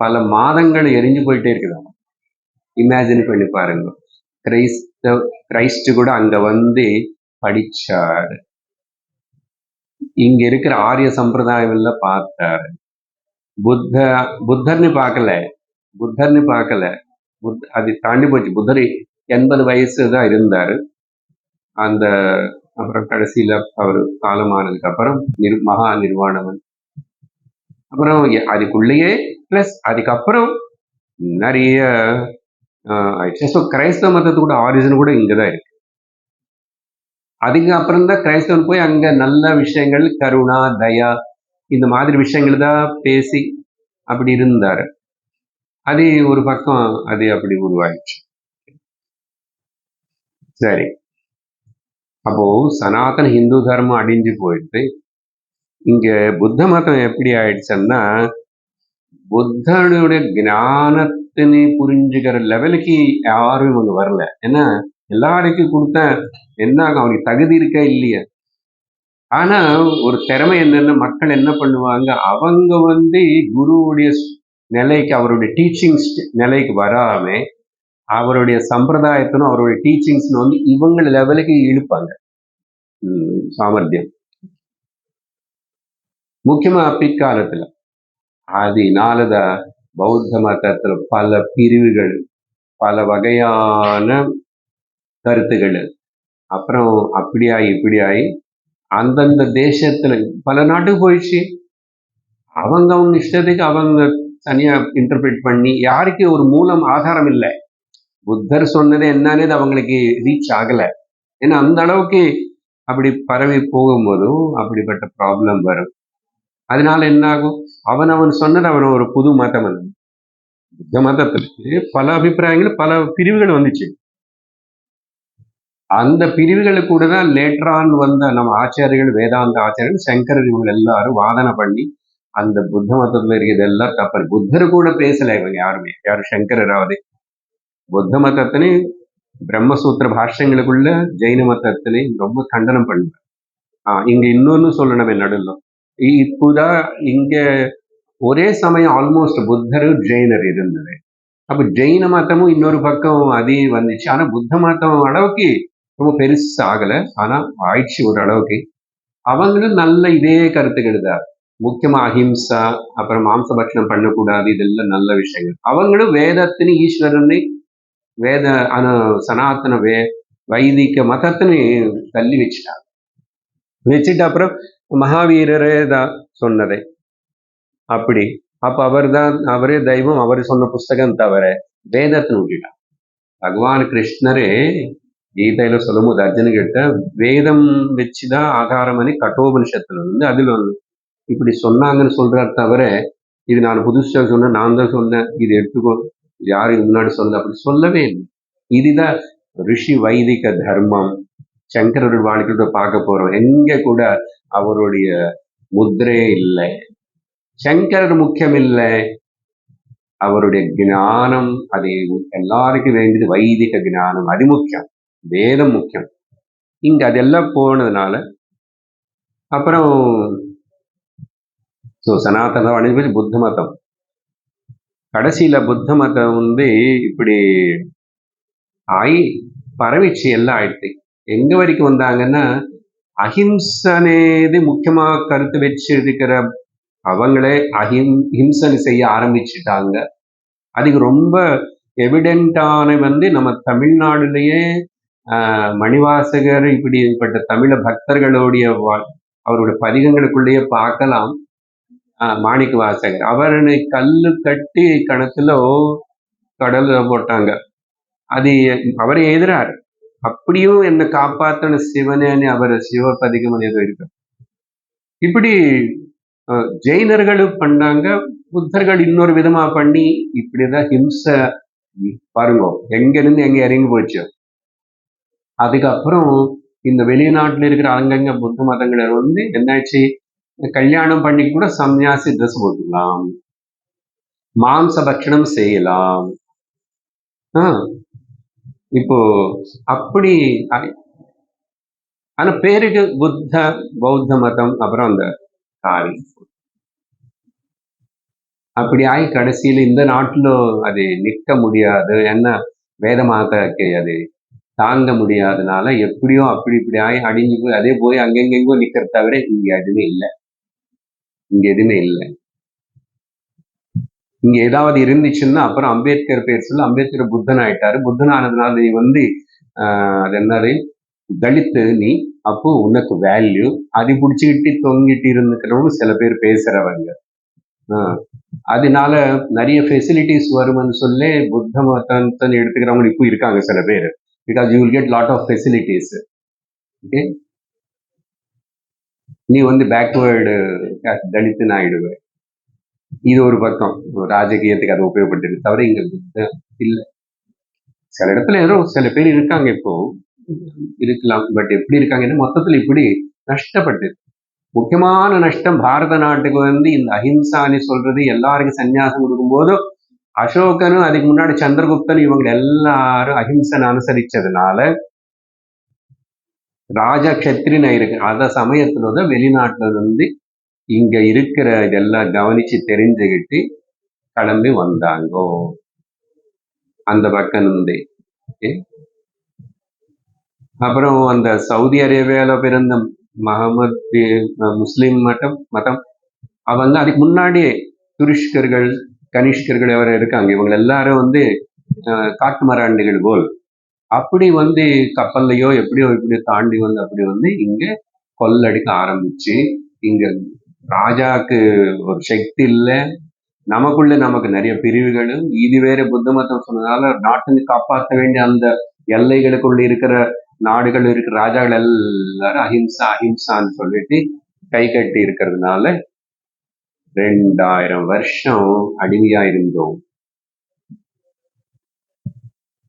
[SPEAKER 1] பல மாதங்கள் எரிஞ்சு போயிட்டே இருக்குதாம். இமேஜின் பண்ணி பாருங்க. கிரைஸ்ட் கூட அங்க வந்து படிச்சாரு. இங்க இருக்கிற ஆரிய சம்பிரதாயம் எல்லாம் பார்த்தாரு. புத்தர்னு பார்க்கல. அது தாண்டி போச்சு. புத்தர் 80 வயசு தான் இருந்தாரு. அந்த அப்புறம் கடைசியில அவர் காலமானதுக்கு அப்புறம் மகா நிர்வாணவன். அப்புறம் அதுக்குள்ளேயே பிளஸ் அதுக்கப்புறம் நிறைய ஆயிடுச்சு. ஸோ கிரைஸ்தவ மதத்தோட ஆரிஜின் கூட இங்கதான் இருக்கு. அதுக்கு அப்புறம் தான் கிரைஸ்தவன் போய் அங்க நல்ல விஷயங்கள், கருணா, தயா, இந்த மாதிரி விஷயங்கள் தான் பேசி அப்படி இருந்தாரு. அது ஒரு பக்கம் அது அப்படி உருவாயிடுச்சு. சரி, அப்போ சனாதன ஹிந்து தர்மம் அடிஞ்சு போயிட்டு இங்க புத்த மதம் எப்படி ஆயிடுச்சுன்னா, புத்தனுடைய ஞானத்தினை புரிஞ்சுக்கிற லெவலுக்கு யாரும் இவங்க வரல. ஏன்னா எல்லாருக்கும் கொடுத்த என்ன ஆகும், அவனுக்கு தகுதி இருக்கா இல்லையா? ஆனா ஒரு திறமை என்னன்னா, மக்கள் என்ன பண்ணுவாங்க, அவங்க வந்து குருவுடைய நிலைக்கு, அவருடைய டீச்சிங்ஸ் நிலைக்கு வராம அவருடைய சம்பிரதாயத்தினும் அவருடைய டீச்சிங்ஸ் வந்து இவங்க லெவலுக்கு இழுப்பாங்க. சாமர்த்தியம் முக்கியமா பிற்காலத்துல. அதனாலதான் பௌத்த மதத்துல பல பிரிவுகள், பல வகையான கருத்துகள், அப்புறம் அப்படியாயி இப்படியாயி அந்தந்த தேசத்துல பல நாட்டுக்கு போயிடுச்சு. அவங்க இஷ்டத்துக்கு அவங்க தனியா இன்டர்பிரேட் பண்ணி, யாருக்கு ஒரு மூலம் ஆதாரம் இல்லை. புத்தர் சொன்னது என்னன்னு அவங்களுக்கு ரீச் ஆகல. ஏன்னா அந்த அளவுக்கு அப்படி பரவி போகும்போதும் அப்படிப்பட்ட ப்ராப்ளம் வரும். அதனால என்ன ஆகும், அவன் சொன்னது அவன் ஒரு புது மதம். புத்த மதத்துக்கு பல அபிப்பிராயங்கள், பல பிரிவுகள் வந்துச்சு. அந்த பிரிவுகளுக்கு கூட தான் லேட்டரான் வந்த நம்ம ஆச்சாரியர்கள், வேதாந்த ஆச்சாரியர்கள், சங்கரர், இவங்க எல்லாரும் வாதனை பண்ணி அந்த புத்த மதத்துல இருக்கிறது எல்லாம் தப்பு. புத்தர் கூட பேசல இவங்க யாருமே, யாரும் சங்கரராவது. புத்த மதத்தினை பிரம்மசூத்திர பாஷ்யங்களுக்குள்ள ஜெயின மதத்தினை ரொம்ப கண்டனம் பண்ணுவேன். இங்க இன்னொன்னு சொல்லணும் நடுவில். இப்போதான் இங்க ஒரே சமயம் ஆல்மோஸ்ட் புத்தர் ஜெயினர் இருந்தது. அப்ப ஜெயின மதமும் இன்னொரு பக்கம் அதே வந்துச்சு. ஆனா புத்த மதம் அளவுக்கு ரொம்ப பெருசு ஆகல, ஆனா ஆயிடுச்சு ஒரு அளவுக்கு. அவங்களும் நல்ல இதே கருத்துக்கள் தான். முக்கியமா அஹிம்சா, அப்புறம் மாம்சபட்சணம் பண்ணக்கூடாது, இதெல்லாம் நல்ல விஷயங்கள். அவங்களும் வேதத்தின் ஈஸ்வரனை, வேத சனாத்தன வைதிக மதத்தினை தள்ளி வச்சுட்டு அப்புறம் மகாவீரரே தான் சொன்னதை அப்படி. அப்ப அவரே தெய்வம், அவர் சொன்ன புஸ்தகம் தவிர வேதத்தை விட்டுட்டான். பகவான் கிருஷ்ணரே கீதையில சொல்லும்போது அர்ஜுனகிட்ட வேதம் வச்சுதான் ஆகாரம் பண்ணி கட்டோபனிஷத்துல வந்து அதுல இப்படி சொன்னாங்கன்னு சொல்றாரு தவிர, இது நான் புதுசா சொன்னேன், நான் தான் சொன்னேன், இது எடுத்துக்கோ, யாரும் முன்னாடி சொல்ல, அப்படி சொல்லவே இல்லை. இதுதான் ரிஷி வைதிக தர்மம். சங்கரருடைய வாழ்க்கையோட பார்க்க போறோம். எங்க கூட அவருடைய முத்திரே இல்லை. சங்கரர் முக்கியம் இல்லை, அவருடைய ஞானம், அது எல்லாருக்கும் வேண்டியது வைதிக ஞானம், அது முக்கியம். வேதம் முக்கியம். இங்க அதெல்லாம் போனதுனால அப்புறம் சனாதன அனுபவி புத்த மதம். கடைசியில புத்த மதம் வந்து இப்படி ஆகி பரவிச்சு, எல்லாம் ஆயிடுச்சு. எங்க வரைக்கும் வந்தாங்கன்னா, அஹிம்சனேது முக்கியமா கருத்து வச்சு இருக்கிற அவங்களே ஹிம்சனை செய்ய ஆரம்பிச்சுட்டாங்க. அதுக்கு ரொம்ப எவிடென்டான வந்து நம்ம தமிழ்நாடுலயே மணிவாசகர், இப்படிப்பட்ட தமிழ பக்தர்களுடைய அவருடைய பதிகங்களுக்குள்ளேயே பார்க்கலாம். மாணிக்க வாசகர் அவரை கல்லு கட்டி கணத்துல கடல்ல போட்டாங்க. அது அவரை எதிராரு. அப்படியும் என்னை காப்பாத்தன சிவனேன்னு அவர் சிவபதிகம் ஏதோ இருக்கு. இப்படி ஜெயினர்களும் பண்ணாங்க, புத்தர்கள் இன்னொரு விதமா பண்ணி இப்படிதான் ஹிம்சை பாருங்க எங்க இருந்து எங்க இறங்கி போச்சு. அதுக்கப்புறம் இந்த வெளிநாட்டுல இருக்கிற அங்கங்க புத்த மதங்களை வந்து என்னாச்சு, கல்யாணம் பண்ணி கூட சன்னியாசி ட்ரெஸ் போட்டுக்கலாம், மாംസ பட்சணம் செய்யலாம். இப்போ அப்படி ஆனா பேருக்கு புத்த பௌத்த மதம் அப்புறம் அந்த காரி அப்படி ஆகி கடைசியில இந்த நாட்டுல அது நிற்க முடியாது, என்ன வேதமாதாக்கு அது தாங்க முடியாதனால எப்படியோ அப்படி இப்படி ஆகி அடிஞ்சு போய் அதே போய் அங்கெங்கெங்கோ நிக்கிற தவிர இங்க எதுவுமே இல்லை. இங்க எதுவுமே இல்லை. இங்க ஏதாவது இருந்துச்சுன்னா அப்புறம் அம்பேத்கர் பேர் சொல்ல அம்பேத்கர் புத்தன் ஆயிட்டாரு. புத்தன் ஆனதுனால நீ வந்து அது என்னது தலித்து நீ, அப்போ உனக்கு வேல்யூ அது பிடிச்சிக்கிட்டு தொங்கிட்டு இருந்துக்கிறவங்க சில பேர் பேசுறவங்க. அதனால நிறைய ஃபெசிலிட்டிஸ் வரும்னு சொல்லி புத்த மதத்தை எடுத்துக்கிறவங்க இப்போ இருக்காங்க சில பேர். Because you will get lot of facilities. Okay, நீ வந்து பேக்வேர்டு தலித்துன்னு ஆயிடுவேன். இது ஒரு பக்கம் ராஜகீயத்துக்கு அதை உபயோகப்பட்டு தவிர இங்க புத்தம் இல்லை. சில இடத்துல ஏதோ சில பேர் இருக்காங்க இப்போ இருக்கலாம், பட் எப்படி இருக்காங்கன்னா மொத்தத்தில் இப்படி நஷ்டப்பட்டு முக்கியமான நஷ்டம் பாரத நாட்டுக்கு வந்து இந்த அஹிம்சான்னு சொல்றது எல்லாருக்கும் சன்னியாசம் கொடுக்கும்போது அசோகனும் அதுக்கு முன்னாடி சந்திரகுப்தனும் இவங்க எல்லாரும் அஹிம்சனை அனுசரிச்சதுனால ராஜா கத்திரினா இருக்கு. அத சமயத்துல தான் வெளிநாட்டுல இருந்து இங்க இருக்கிற இதெல்லாம் கவனிச்சு தெரிஞ்சுக்கிட்டு கிளம்பி வந்தாங்கோ அந்த பக்கம் இருந்து. அப்புறம் அந்த சவுதி அரேபியால பிறந்த மஹமத் முஸ்லிம் மதம் அவங்க அதுக்கு முன்னாடியே துருஷ்கர்கள் கனிஷ்கர்கள் எவர இருக்காங்க. இவங்க எல்லாரும் வந்து காட்டு மராண்டிகள் போல் அப்படி வந்து கப்பல்லையோ எப்படியோ இப்படி தாண்டி வந்து அப்படி வந்து இங்க கொள்ளடிக்க ஆரம்பிச்சு இங்க ராஜாக்கு ஒரு சக்தி இல்லை, நமக்குள்ள நமக்கு நிறைய பிரிவுகளும் இது வேற புத்த மதம் சொன்னதால நாட்டினை காப்பாற்ற வேண்டிய அந்த எல்லைகளுக்குள்ள இருக்கிற நாடுகள் இருக்கிற ராஜாக்கள் எல்லாரும் அஹிம்சா அஹிம்சான்னு சொல்லிட்டு கை கட்டி இருக்கிறதுனால 2000 வருஷம் அடிமையா இருந்தோம்.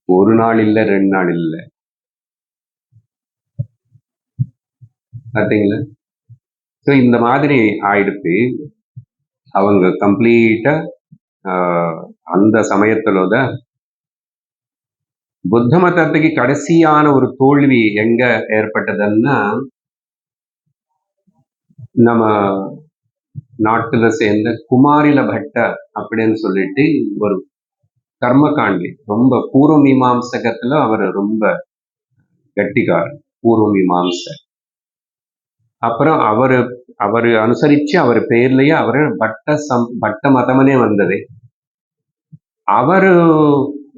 [SPEAKER 1] ஒரு நாள் இல்ல 2 நாள் இல்ல, பார்த்தீங்களா? ஸோ இந்த மாதிரி ஆயிடுத்து. அவங்க கம்ப்ளீட்டா அந்த சமயத்துலதான் புத்த மதத்துக்கு கடைசியான ஒரு தோல்வி எங்க ஏற்பட்டதுன்னா நம்ம நாட்டுல சேர்ந்த குமாரில பட்ட அப்படின்னு சொல்லிட்டு ஒரு கர்மகாண்டி ரொம்ப பூர்வ மீமாம்சகத்துல அவர் ரொம்ப கட்டிக்கார் பூர்வ மீமாம்ச. அப்புறம் அவரு அனுசரிச்சு அவர் பேர்லயே அவரு பட்ட மதமனே வந்தது. அவரு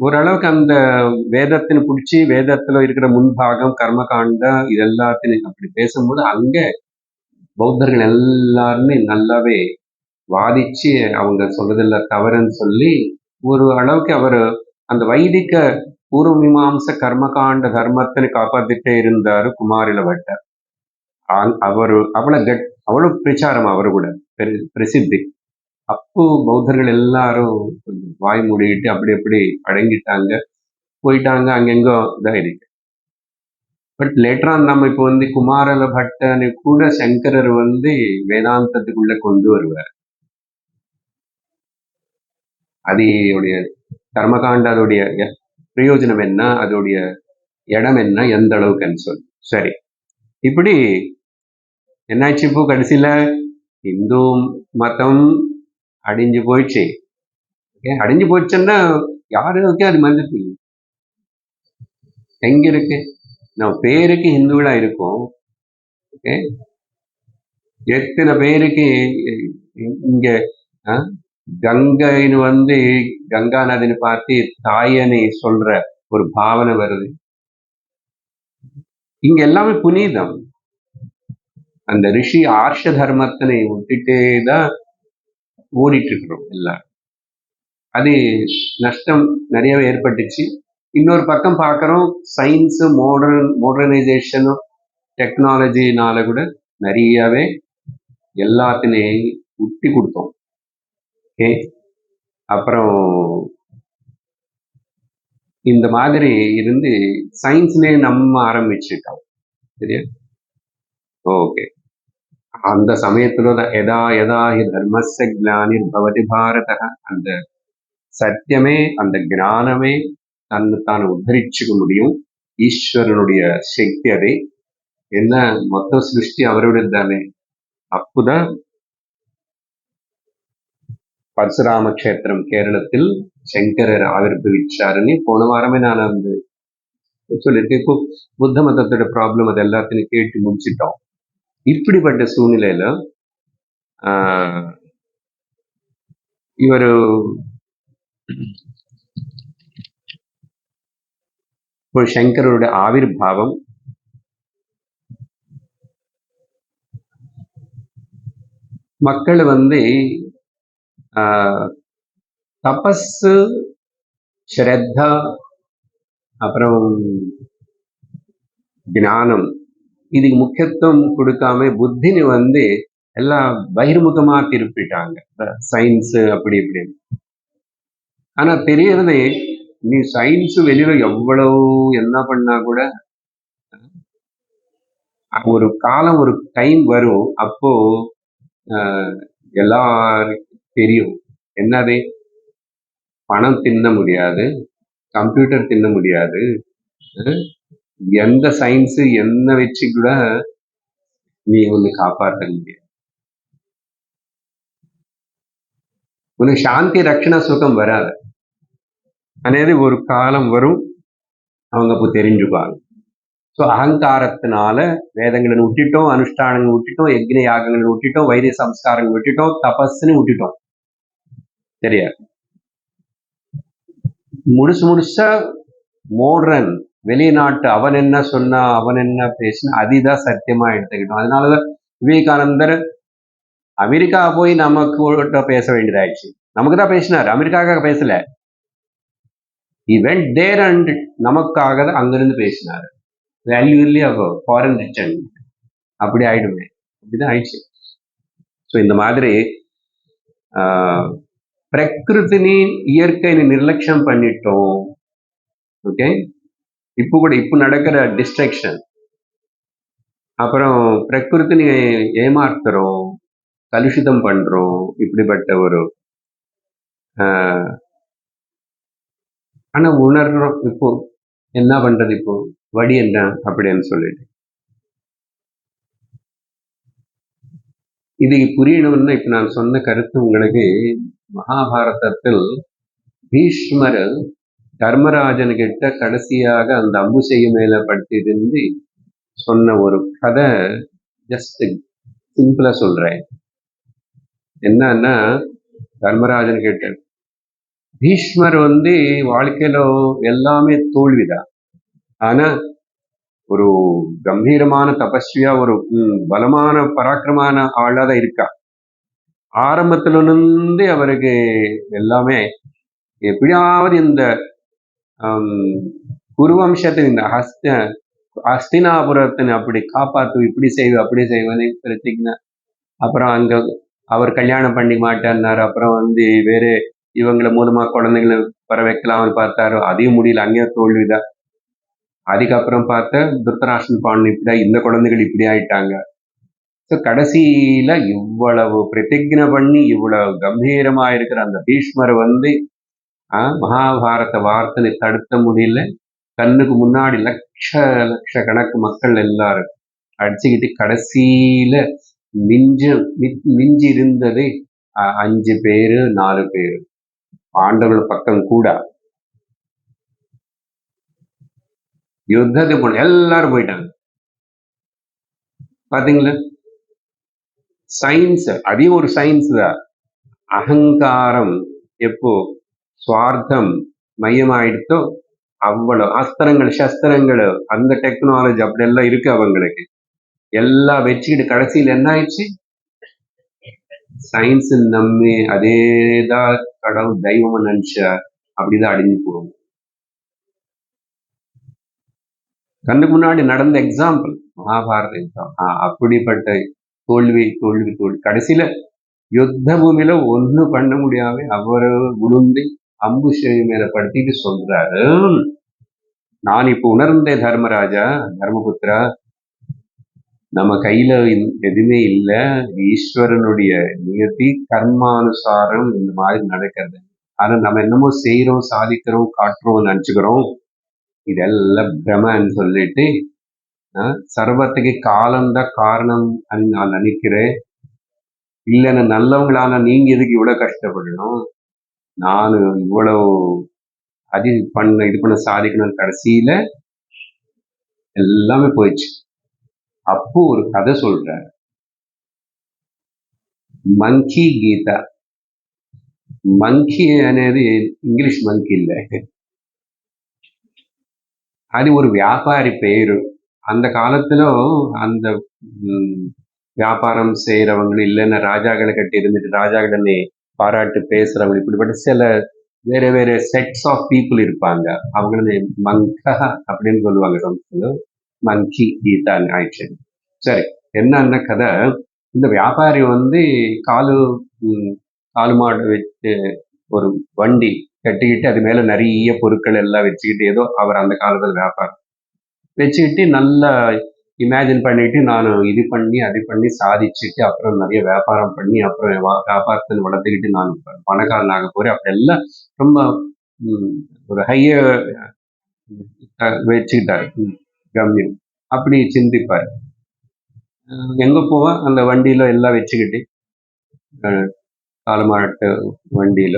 [SPEAKER 1] ஓரளவுக்கு அந்த வேதத்தின் பிடிச்சி வேதத்துல இருக்கிற முன்பாகம் கர்மகாண்ட இது எல்லாத்தையும் அப்படி பேசும்போது அங்க பௌத்தர்கள் எல்லாருமே நல்லாவே வாதிச்சு அவங்க சொல்றதெல்லாம் தவறுன்னு சொல்லி ஒரு அளவுக்கு அவர் அந்த வைதிக பூர்வ மீமாம்ச கர்மகாண்ட தர்மத்தினை காப்பாத்திட்டே இருந்தாரு குமாரில பட்டர். அவரு அவ்வளவு பிரச்சாரம் அவரு கூட பிரசித்தி. அப்போ பௌத்தர்கள் எல்லாரும் வாய் மூடிட்டு அப்படி அப்படி அடங்கிட்டாங்க, போயிட்டாங்க, அங்கெங்கோ இதாயிருக்கு. பட் லேட்டரான் நம்ம இப்போ வந்து குமாரல பட்டனை கூட சங்கரர் வந்து வேதாந்தத்துக்குள்ள கொண்டு வருவார். அதோடைய கர்மகாண்ட அதோடைய பிரயோஜனம் என்ன, அதோடைய இடம் என்ன, எந்த அளவுக்குன்னு சொல்லி. சரி, இப்படி என்னாச்சு இப்போ கடைசியில இந்து மதம் அடிஞ்சு போயிடுச்சு. அடிஞ்சு போச்சுன்னா யாருக்கு அது மதிப்பு எங்க இருக்கு? நம்ம பேருக்கு ஹிந்துவா இருக்கும். ஓகே, எத்தனை பேருக்கு இங்க கங்கைன்னு வந்து கங்கா நதின்னு பார்த்து தாயனை சொல்ற ஒரு பாவனை வருது. இங்க எல்லாமே புனிதம். அந்த ரிஷி ஆர்ஷ தர்மத்தினை விட்டுட்டேதான் ஓடிட்டு இருக்கிறோம் எல்லாரும். அது நஷ்டம் நிறையவே ஏற்பட்டுச்சு. இன்னொரு பக்கம் பார்க்குறோம், சயின்ஸு மாடர்னைசேஷனும் டெக்னாலஜினால கூட நிறையவே எல்லாத்தினையும் விட்டு கொடுத்தோம். ஓகே. அப்புறம் இந்த மாதிரி இருந்து சயின்ஸ்லயே நம்ம ஆரம்பிச்சுட்டோம். சரியா? ஓகே. அந்த சமயத்துல தான் யதா யதா ஹி தர்மஸ்ய கிளானிர் பவதி பாரதः, அந்த சத்தியமே, அந்த ஞானமே தன்னை தான் உத்தரிச்சுக்க முடியும். ஈஸ்வரனுடைய சக்தி அது. என்ன, மொத்த சிருஷ்டி அவருடையது தானே. அப்போதான் பரசுராம க்ஷேத்திரம் கேரளத்தில் சங்கரர் ஆவிர்பவிச்சாருன்னு போன வாரமே நான் அந்த சொல்லியிருக்கேன். இப்போ புத்த மதத்தோட ப்ராப்ளம் அது எல்லாத்தையும் கேட்டு முடிச்சிட்டோம். இப்படிப்பட்ட சூழ்நிலையில இவர் ஒரு சங்கரோட ஆவிர்பாவம் மக்கள் தபஸு, ஸ்ரத்தா, அப்புறம் ஞானம், இதுக்கு முக்கியத்துவம் கொடுக்காம புத்தினி எல்லாம் பகிர்முகமா திருப்பிட்டாங்க. சயின்ஸ் அப்படி இப்படி. ஆனா தெரியறதே, நீ சயின்ஸ் வெளியில எவ்வளவு என்ன பண்ணா கூட ஒரு காலம், ஒரு டைம் வரும். அப்போ எல்லாருக்கும் தெரியும். என்னது, பணம் தின்ன முடியாது, கம்ப்யூட்டர் தின்ன முடியாது, எந்த சயின்ஸ் என்ன வச்சு கூட நீ ஒண்ணு காப்பாற்ற முடியாது. உனக்கு சாந்தி ரக்ஷண சுகம் வராது. అనేది ஒரு காலம் வரும், அவங்க அப்போ தெரிஞ்சுப்பாங்க. ஸோ அகங்காரத்தினால வேதங்களை விட்டுட்டோம், அனுஷ்டானங்களை விட்டுட்டோம், யக்ஞ யாகங்களை விட்டுட்டோம், வைத்திய சம்ஸ்காரங்களை விட்டுட்டோம், தபஸ்ன்னு விட்டுட்டோம். சரியா? முழுசா மாடர்ன் வெளிநாட்டு அவன் என்ன சொன்னா, அவன் என்ன பேசினா, அதுதான் சத்தியமா எடுத்துக்கிட்டோம். அதனாலதான் விவேகானந்தர் அமெரிக்கா போய் நமக்கு பேச வேண்டியதாயிடுச்சு. நமக்கு தான் பேசினார், அமெரிக்காவுக்காக பேசல. He went there and நமக்காக தான் அங்கிருந்து பேசினார். வேல்யூ இல்லையா ஃபாரின் ரிட்டன், அப்படி ஆயிடுமே. அப்படிதான் ஆயிடுச்சு. ஸோ இந்த மாதிரி பிரகிருத்தினி இயற்கையை நிர்லட்சியம் பண்ணிட்டோம். ஓகே. இப்போ நடக்கிற டிஸ்ட்ராக்ஷன், அப்புறம் பிரகிருத்தினி ஏமாத்துறோம், கலுஷிதம் பண்றோம். இப்படிப்பட்ட ஒரு ஆனா உணர்றோம். இப்போ என்ன பண்றது, இப்போ வழி என்ன அப்படின்னு சொல்லிட்டு இது புரியணும்னு இப்ப நான் சொன்ன கருத்து உங்களுக்கு மகாபாரதத்தில் பீஷ்மர் தர்மராஜன் கிட்ட கடைசியாக அந்த அம்புசெய்ய மேல படுத்திருந்து சொன்ன ஒரு கதை, ஜஸ்ட் சிம்பிளா சொல்றேன். என்னன்னா, தர்மராஜன் கிட்ட பீஷ்மர் வாழ்க்கையில எல்லாமே தோல்விதான். ஆனா ஒரு கம்பீரமான தபஸ்வியா, ஒரு பலமான பராக்கிரமான ஆளாதான் இருக்கா. ஆரம்பத்துல இருந்து அவருக்கு எல்லாமே எப்படியாவது இந்த குருவம்சத்தின் இந்த ஹஸ்தினாபுரத்தின் அப்படி காப்பாத்து, இப்படி செய்வது அப்படி செய்வது பிரதிஜ்ஞா. அப்புறம் அங்க அவர் கல்யாணம் பண்ணி மாட்டார். அப்புறம் வேற இவங்களை மூலமா குழந்தைகளை வர வைக்கலாம்னு பார்த்தாரு, அதையும் முடியல, அங்கேயும் தோல்விதான். அதுக்கப்புறம் பார்த்த திருத்தராஷ்டிரன் பாண்டி இப்படி, இந்த குழந்தைகள் இப்படி ஆயிட்டாங்க. ஸோ கடைசியில இவ்வளவு பிரதிஜ்ஞை பண்ணி இவ்வளவு கம்பீரமா இருக்கிற அந்த பீஷ்மர் மகாபாரத வார்த்தை தடுத்த முடியல. கண்ணுக்கு முன்னாடி லட்ச லட்ச கணக்கு மக்கள் எல்லாரும் அடிச்சுக்கிட்டு கடைசியில மிஞ்சி இருந்தது 5 பேரு 4 பேரு பாண்டவர்கள் பக்கம் கூட. யுத்தத்துக்கு போன எல்லாரும் போயிட்டாங்க. பாத்தீங்களா? சயின்ஸ், அதையும் ஒரு சயின்ஸ் தான். அகங்காரம் எப்போ சுவார்த்தம் மையமாயிடுத்தோ, அவ்வளவு அஸ்திரங்கள் சஸ்திரங்கள் அந்த டெக்னாலஜி அப்படி எல்லாம் இருக்கு அவங்களுக்கு. எல்லாம் வச்சுக்கிட்டு கடைசியில் என்ன ஆயிடுச்சு, சயின்ஸ் நம்பி அதேதான் கடவுள் தெய்வம் நினைச்சா அப்படிதான் அழிஞ்சு போகும். கண்ணுக்கு முன்னாடி நடந்த எக்ஸாம்பிள் மகாபாரத யுத்தம். அப்படிப்பட்ட தோல்வி கடைசியில யுத்த பூமியில ஒண்ணும் பண்ண முடியாம அவரு விழுந்து அம்பு செவி மேல படுத்திட்டு சொல்றாரு, நான் இப்ப உணர்ந்தேன் தர்மராஜா, தர்மபுத்திரா, நம்ம கையில எதுவுமே இல்ல. ஈஸ்வரனுடைய நியதி கர்மானுசாரம் இந்த மாதிரி நடக்கிறது. ஆனா நம்ம என்னமோ செய்யறோம், சாதிக்கிறோம், காட்டுறோம் நினைச்சுக்கிறோம். இதெல்லாம் பிரமன்னு சொல்லிட்டு சர்வத்துக்கு காலம்தான் காரணம் நான் நினைக்கிறேன். இல்லைன்னு நல்லவங்களான நீங்க எதுக்கு இவ்வளவு கஷ்டப்படணும்? நான் இவ்வளவு இது பண்ண சாதிக்கணும். கடைசியில எல்லாமே போயிடுச்சு. அப்போ ஒரு கதை சொல்ற, మంకీ గీత. మంకీ అనేది ఇంగ్లీష్ మంకీ இல்ல, அது ஒரு வியாபாரி பேரு. அந்த காலத்துல அந்த வியாபாரம் செய்யறவங்க இல்லைன்னா ராஜாக்களை கட்டி இருந்துட்டு ராஜாக்களை பாராட்டு பேசுறவங்க இப்படிப்பட்ட சில வேற வேற செட்ஸ் ஆஃப் பீப்புள் இருப்பாங்க. அவங்கள மங்கா அப்படின்னு சொல்லுவாங்க. மங்கி கீதா ஆயிடுச்சு. சரி, என்னன்னா கதை, இந்த வியாபாரி காலு மாடு வச்சு ஒரு வண்டி கட்டிக்கிட்டு அது மேல நிறைய பொருட்கள் எல்லாம் வச்சுக்கிட்டு, ஏதோ அவர் அந்த காலத்துல வியாபாரம் வச்சுக்கிட்டு நல்லா இமேஜின் பண்ணிட்டு நான் இது பண்ணி அது பண்ணி சாதிச்சுட்டு அப்புறம் நிறைய வியாபாரம் பண்ணி அப்புறம் வியாபாரத்தை வளர்த்துக்கிட்டு நான் பணக்காரன் ஆக போறேன் அப்படி எல்லாம் ரொம்ப ஒரு ஹைய வச்சுக்கிட்டாரு கம்யம். அப்படி சிந்திப்பார். எங்க போவா அந்த வண்டியில எல்லாம் வச்சுக்கிட்டு காலமாட்டு வண்டியில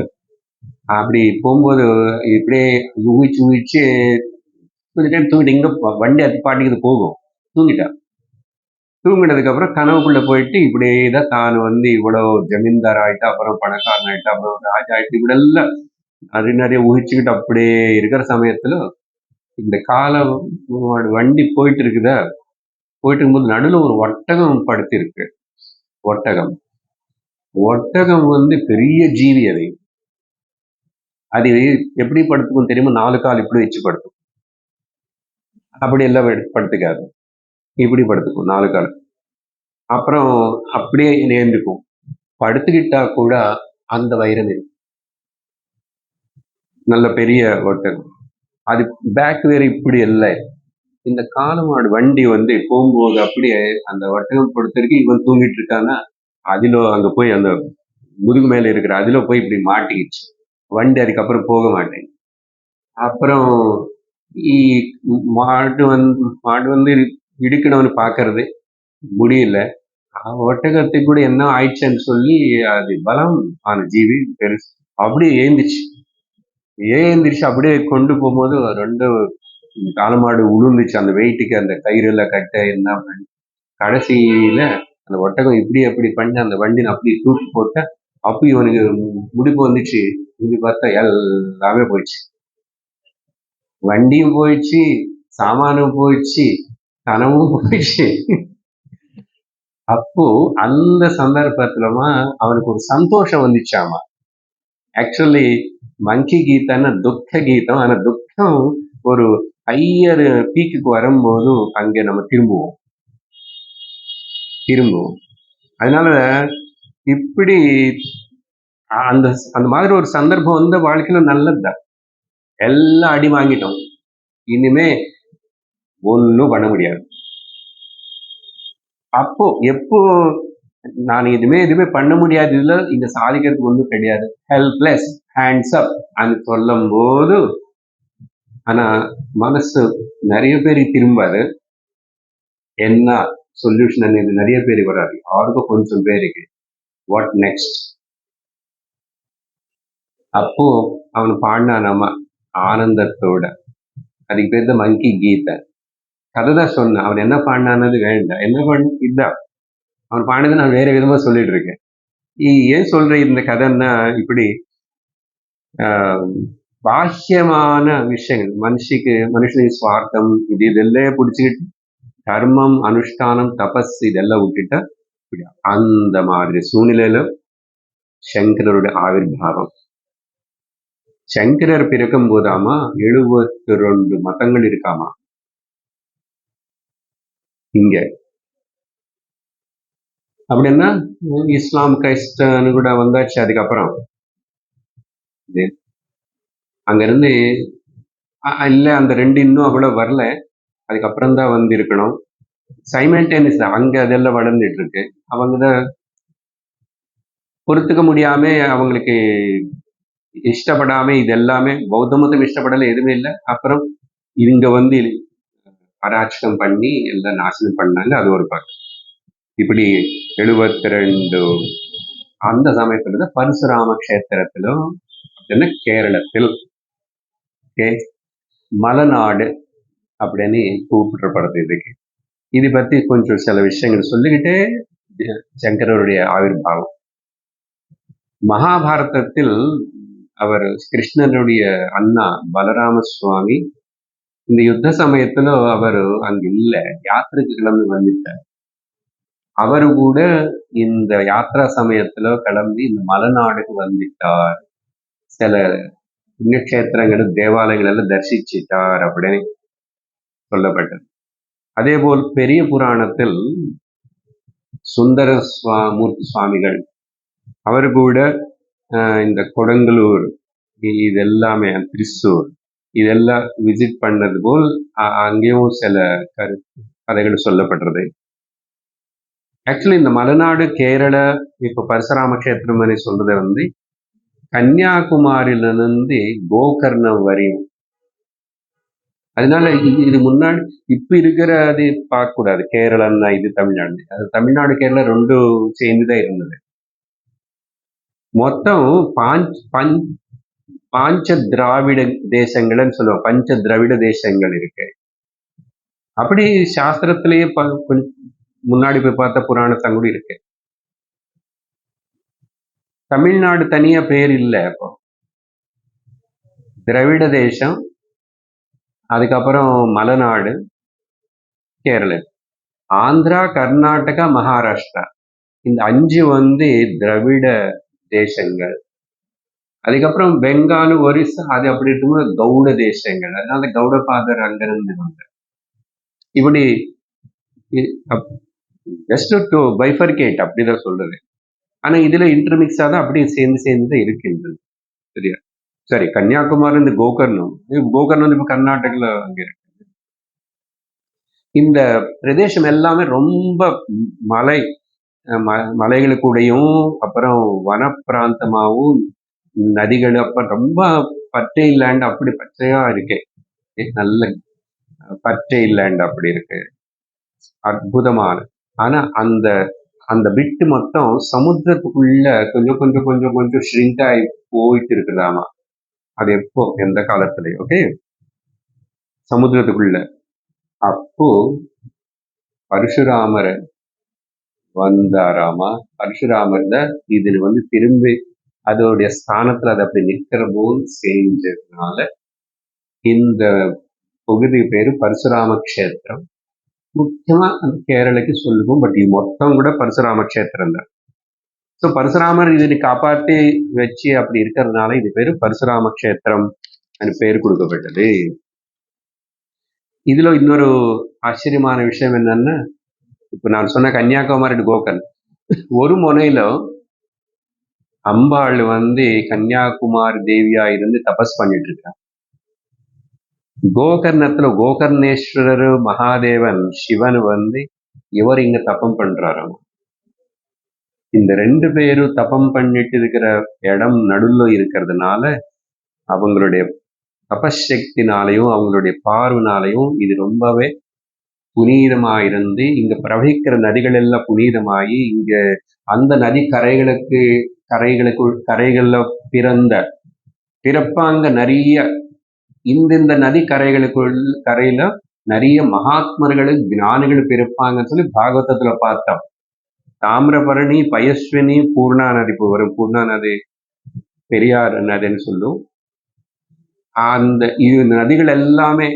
[SPEAKER 1] அப்படி போகும்போது இப்படியே ஊகிச்சு ஊகிச்சு கொஞ்ச டைம் தூங்கிட்டு இங்க வண்டி அது பாட்டுக்கு இது போகும். தூங்கினதுக்கு அப்புறம் கனவுக்குள்ள போயிட்டு இப்படியேதான் தான் இவ்வளவு ஜமீன்தார் ஆயிட்டா, அப்புறம் பணக்காரன் ஆயிட்டா, அப்புறம் ராஜா ஆயிட்டு, இப்படி எல்லாம் அது நிறைய ஊகிச்சுக்கிட்டு அப்படியே இருக்கிற சமயத்துல இந்த வண்டி போயிட்டு இருக்குதா, போயிட்டு இருக்கும்போது நடுவில் ஒரு ஒட்டகம் படுத்திருக்கு. ஒட்டகம் பெரிய ஜீவி. அது எப்படி படுத்துக்கும் தெரியுமா? 4 கால் இப்படி வச்சு படுத்துக்கும். அப்படி எல்லாம் படுத்துக்காது, இப்படி படுத்துக்கும் 4 கால். அப்புறம் அப்படியே நேர்ந்துக்கும். படுத்துக்கிட்டா கூட அந்த வைரம் இருக்கும். நல்ல பெரிய ஒட்டகம். அது பேக் வேற இப்படி இல்லை. இந்த காலமாடு வண்டி போகும்போது அப்படியே அந்த ஒட்டகம் படுத்திருக்கு, இவன் தூங்கிட்டு இருக்கானா அதுல அங்க போய் அந்த முதுகு மேல இருக்கிற அதுல போய் இப்படி மாட்டிக்கிச்சு. வண்டி அதுக்கப்புறம் போக மாட்டேன். அப்புறம் மாடு இடுக்கணும்னு பாக்குறது முடியல. ஒட்டகத்துக்கு கூட என்ன ஆயிடுச்சுன்னு சொல்லி அது பலம் ஆன ஜீவி பெருசு. அப்படியே ஏந்திரிச்சு அப்படியே கொண்டு போகும்போது 2 காலமாடு உளுந்துச்சு. அந்த வெயிட்டுக்கு அந்த கயிறுல கட்ட என்ன பண்ணி கடைசியில அந்த ஒட்டகம் இப்படி அப்படி பண்ணி அந்த வண்டியை அப்படி தூக்கி போட்ட. அப்ப இவனுக்கு முடிப்பு வந்துச்சு. இது பார்த்தா எல்லாமே போயிடுச்சு. வண்டியும் போயிடுச்சு, சாமானும் போயிடுச்சு, கனவும் போயிடுச்சு. அப்போ அந்த சந்தர்ப்பத்துலமா அவனுக்கு ஒரு சந்தோஷம் வந்துச்சாமா. ஆக்சுவலி மங்கி கீதம்னா துக்க கீதம். ஆனா துக்கம் ஒரு ஹையர் பீக்குக்கு வரும்போது அங்கே நம்ம திரும்புவோம். அதனால இப்படி அந்த அந்த மாதிரி ஒரு சந்தர்ப்பம் வாழ்க்கையில நல்லதுதான். எல்லாம் அடி வாங்கிட்டோம், இனிமே ஒன்னும் பண்ண முடியாது. அப்போ எப்போ நான் எதுவுமே பண்ண முடியாது, இதுல இங்க சாதிக்கிறதுக்கு ஒன்றும் கிடையாது, ஹெல்ப்லெஸ், ஹேண்ட்ஸ் அப் అని சொல்லும் போது, ஆனா மனசு நிறைய பேர் திரும்பாது. என்ன சொல்யூஷன் అనేది நிறைய பேர் வராது, யாருக்கும் கொஞ்சம் பேருக்கு. What next? அப்போ அவன் பாடினானாமா ஆனந்தத்தோட. அதுக்கு பேர் தான் மங்கி கீதை. கதை தான் சொன்னான். அவன் என்ன பாடினானது வேண்டாம், என்ன பண்ண இதுதான் அவன் பாடினதை நான் வேற விதமா சொல்லிட்டு இருக்கேன். ஏன் சொல்ற இந்த கதைன்னா, இப்படி பாஹ்யமான விஷயங்கள் மனுஷனுக்கு சுவார்த்தம் இதெல்லாம் பிடிச்சிக்கிட்டு கர்மம், அனுஷ்டானம், தபஸ் இதெல்லாம் விட்டுட்டா அந்த மாதிரி சூழ்நிலையில சங்கரருடைய ஆவிர்வாவம். சங்கரர் பிறக்கும் போதாமா 72 மதங்கள் இருக்காமா இங்க. அப்படின்னா இஸ்லாம் கிறிஸ்டன்னு கூட வந்தாச்சு. அதுக்கப்புறம் இது அங்கிருந்து இல்ல அந்த ரெண்டு இன்னும் அவ்வளவு வரல. அதுக்கப்புறம் தான் வந்து இருக்கணும். சைமல்டேனியஸ் அங்க அதெல்லாம் வளர்ந்துட்டு இருக்கு. அவங்க தான் பொறுத்துக்க முடியாம அவங்களுக்கு இஷ்டப்படாம இது எல்லாமே பௌத்த மதம் இஷ்டப்படல, எதுவுமே இல்லை. அப்புறம் இங்க வந்து அராட்சகம் பண்ணி எல்லாம் நாசனம் பண்ணாங்க. அது ஒரு பக்கம். இப்படி 72 அந்த சமயத்துல தான் பரசுராம கஷேத்திரத்திலும் கேரளத்தில் மலைநாடு அப்படின்னு கூப்பிடப்படுறது இதுக்கு. இது பத்தி கொஞ்சம் சில விஷயங்கள் சொல்லிக்கிட்டே சங்கரருடைய ஆவிர்வாவம். மகாபாரதத்தில் அவர் கிருஷ்ணனுடைய அண்ணா பலராம சுவாமி இந்த யுத்த சமயத்துல அவர் அங்க இல்ல, யாத்திரைக்கு கிளம்பி வந்துட்டார். அவரு கூட இந்த யாத்திரா சமயத்துல கிளம்பி இந்த மலைநாடுக்கு வந்துட்டார். சில புண்ணியக்ஷேத்திரங்கள் தேவாலயங்கள் எல்லாம் தரிசிச்சிட்டார் அப்படின்னு சொல்லப்பட்டது. அதே போல் பெரிய புராணத்தில் சுந்தர மூர்த்தி சுவாமிகள் அவர் கூட இந்த கொடுங்கலூர் இதெல்லாமே திரிசூர் இதெல்லாம் விசிட் பண்ணது போல் அங்கேயும் சில கதைகள் சொல்லப்படுறது. ஆக்சுவலி இந்த மலைநாடு கேரள இப்ப பரசுராம கஷேத்திரம் சொல்றதை வந்து கன்னியாகுமரியிலிருந்து கோகர்ணம் வரையும். அதனால இது முன்னாடி இப்ப இருக்கிறது பார்க்க கூடாது. கேரளன்னா இது தமிழ்நாடு, அது தமிழ்நாடு கேரளா ரெண்டும் சேர்ந்துதான் இருந்தது. மொத்தம் பாஞ்ச திராவிட தேசங்கள்னு சொல்லுவோம். பஞ்ச திராவிட தேசங்கள் இருக்கு. அப்படி சாஸ்திரத்திலேயே முன்னாடி போய் பார்த்த புராணத்தம் கூட இருக்கு. தமிழ்நாடு தனியா பேர் இல்லை. அப்போ திராவிட தேசம், அதுக்கப்புறம் மலைநாடு, கேரளா, ஆந்திரா, கர்நாடகா, மகாராஷ்டிரா, இந்த 5 வந்து திராவிட தேசங்கள். அதுக்கப்புறம் பெங்கால், ஒரிசா அது அப்படி இருக்கும்போது கவுட தேசங்கள். அதனால கவுடபாதர் அங்கிருந்து வந்தார். இப்படி ஜஸ்ட் டு பைஃபர்கேட் அப்படிதான் சொல்றது. ஆனா இதுல இன்டர்மிக்ஸா தான் அப்படியே சேர்ந்து இருக்கின்றது. சரியா? சரி, கன்னியாகுமரி இந்த கோகர்ணம் வந்து இப்ப கர்நாடகால அங்க இருக்கு. இந்த பிரதேசம் எல்லாமே ரொம்ப மலைகளுக்கூடையும் அப்புறம் வன பிராந்தமாவும் நதிகள் அப்புறம் ரொம்ப பச்சை லேண்ட், அப்படி பச்சையா இருக்கு. நல்ல பச்சை லேண்ட் அப்படி இருக்கு, அற்புதமான. ஆனா அந்த அந்த பிட்டு மொத்தம் சமுத்திரத்துக்குள்ள கொஞ்சம் கொஞ்சம் கொஞ்சம் கொஞ்சம் ஷ்ரிங்க் ஆகி போயிட்டு இருக்குதாமா. அது எப்போ, எந்த காலத்துலயும் ஓகே சமுத்திரத்துக்குள்ள. அப்போ பரசுராமர் வந்தாராமா. பரசுராமர் தான் இது வந்து திரும்பி அதோடைய ஸ்தானத்துல அது அப்படி நிற்கிற போல் செஞ்சதுனால இந்த பகுதி பேரு பரசுராம கஷேத்திரம். முக்கியமா அந்த கேரளைக்கு சொல்லுவோம். பட் இது மொத்தம் கூட பரசுராம கஷேத்திரம் தான். ஸோ பரசுராமர் இது காப்பாற்றி வச்சு அப்படி இருக்கிறதுனால இது பேரு பரசுராம கஷேத்திரம் பேர் கொடுக்கப்பட்டது. இதுல இன்னொரு ஆச்சரியமான விஷயம் என்னன்னா, இப்ப நான் சொன்ன கன்னியாகுமரி கோகர்ணம் ஒரு முனையில அம்பாள் வந்து கன்னியாகுமரி தேவியா இருந்து தபஸ் பண்ணிட்டு இருக்காங்க. கோகர்ணத்துல கோகர்ணேஸ்வரர் மகாதேவன் சிவன் வந்து இவர் இங்க தபம் பண்றாராம். இந்த 2 பேரும் தபம் பண்ணிட்டு இருக்கிற இடம் நடுவுல இருக்கிறதுனால அவங்களுடைய தபசக்தினாலையும் அவங்களுடைய பார்வனாலையும் இது ரொம்பவே புனிதமாயிருந்து இங்க பிரவகிக்கிற நதிகள் எல்லாம் புனிதமாயி இங்க அந்த நதி கரைகள்ல பிறப்பாங்க நிறைய. இந்த நதி கரையில நிறைய மகாத்மர்கள் ஞானிகள் பிறப்பாங்கன்னு சொல்லி பாகவதத்துல பார்த்தோம். தாமிரபரணி, பயஸ்வினி, பூர்ணா நதி வரும். பூர்ணா நதி பெரியார் நதின்னு சொல்லும். அந்த நதிகள் எல்லாமே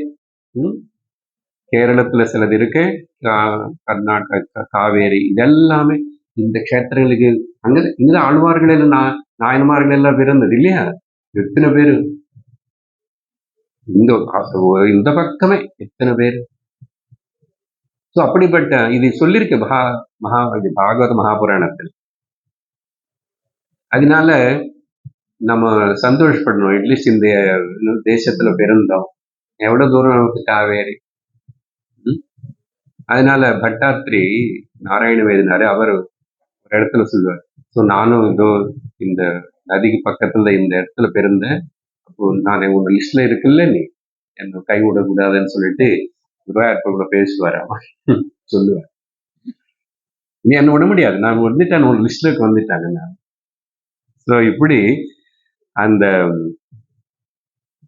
[SPEAKER 1] கேரளத்துல சிலது இருக்கு, கர்நாடகா காவேரி, இதெல்லாமே இந்த கஷேத்திரங்களுக்கு இங்கதான் ஆழ்வார்கள் எல்லாம் நாயன்மார்கள் எல்லாம் பிறந்தது இல்லையா? எத்தனை பேரு இந்த பக்கமே எத்தனை பேர். ஸோ அப்படிப்பட்ட இது சொல்லியிருக்கு இது பாகவத மகாபுராணத்தில். அதனால நம்ம சந்தோஷப்படணும். அட்லீஸ்ட் இந்த தேசத்துல பிறந்தோம். எவ்வளவு தூரம் நமக்கு காவேரி. அதனால பட்டாத்ரி நாராயண வேதினாரு அவர் ஒரு இடத்துல சொல்லுவார், ஸோ நானும் இதோ இந்த நதிக்கு பக்கத்துல இந்த இடத்துல பிறந்தேன், அப்போ நான் உங்க லிஸ்ட்ல இருக்குல்ல, நீ என்ன கை விடக்கூடாதுன்னு சொல்லிட்டு குருவாயூரப்ப கூட பேசுவார். அவன் சொல்லுவார், நீ என்ன விட முடியாது, நான் வந்துட்டேன், ஒரு லிஸ்ட்ல வந்துட்டாங்க நான். ஸோ இப்படி அந்த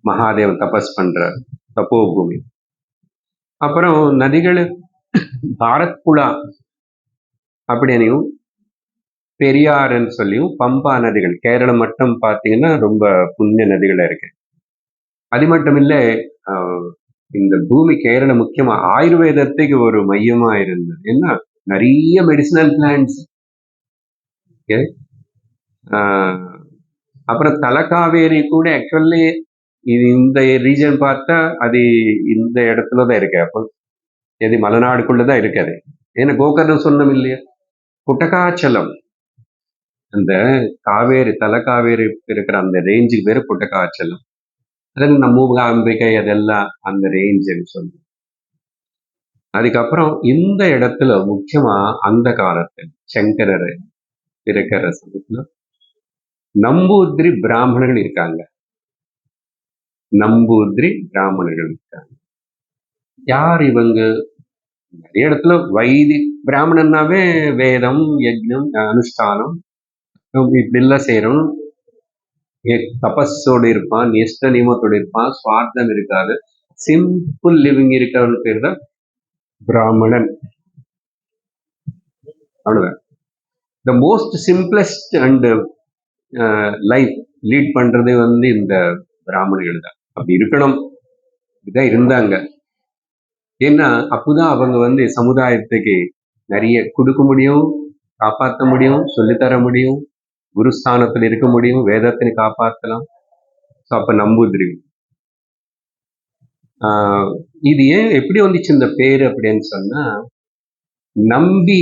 [SPEAKER 1] மகாதேவன் தபஸ் பண்றார், தப்போபூமி. அப்புறம் நதிகள் பாரத்புழா அப்படின்னையும் பெரியாறுன்னு சொல்லியும் பம்பா நதிகள், கேரளம் மட்டும் பார்த்தீங்கன்னா ரொம்ப புண்ணிய நதிகள் இருக்கு. அது மட்டும் இல்லை, இந்த பூமி கேரளம் முக்கியமா ஆயுர்வேதத்துக்கு ஒரு மையமா இருந்தது. ஏன்னா நிறைய மெடிசினல் பிளான்ட்ஸ். அப்புறம் தலக்காவேரி கூட ஆக்சுவலி இந்த ரீஜன் பார்த்தா அது இந்த இடத்துலதான் இருக்கு. அப்போ எது மலைநாடுக்குள்ளதான் இருக்காது. ஏன்னா கோகர்ணம் சொன்னோம் இல்லையா, புட்டகாச்சலம், அந்த காவேரி தலக்காவேரி இருக்கிற அந்த ரேஞ்சுக்கு பேரு புட்டகாச்சலம். அதாவது நம்ம மூகாம்பிகை அதெல்லாம் அந்த ரேஞ்சுன்னு சொல்லி. அதுக்கப்புறம் இந்த இடத்துல முக்கியமா அந்த காலத்தில் சங்கரர் இருக்கிற சமயத்துல நம்பூதிரி பிராமணர்கள் இருக்காங்க. நம்பூதிரி பிராமணர்கள் இருக்காங்க. யார் இவங்க? நிறைய இடத்துல பிராமணன்னாவே வேதம், யஜ்னம், அனுஷ்டானம் இப்படி எல்லாம் செய்யறோம். தபஸோடு இருப்பான், நிஷ்ட நியமத்தோடு இருப்பான், சுவார்த்தம் இருக்காது, சிம்பிள் லிவிங் இருக்கிறவன் பேர் தான் பிராமணன். அவ்வளவுதான். The most simplest and life lead பண்றது இந்த பிராமணர்கள் தான். அப்படி இருக்கணும், இப்படிதான் இருந்தாங்க. ஏன்னா அப்போதான் அவங்க சமுதாயத்துக்கு நிறைய கொடுக்க முடியும், காப்பாற்ற முடியும், சொல்லித்தர முடியும், குருஸ்தானத்தில் இருக்க முடியும், வேதத்தினை காப்பாற்றலாம். ஸோ அப்ப நம்பூதிரி. இது ஏன் எப்படி வந்துச்சு இந்த பேரு அப்படின்னு சொன்னா, நம்பி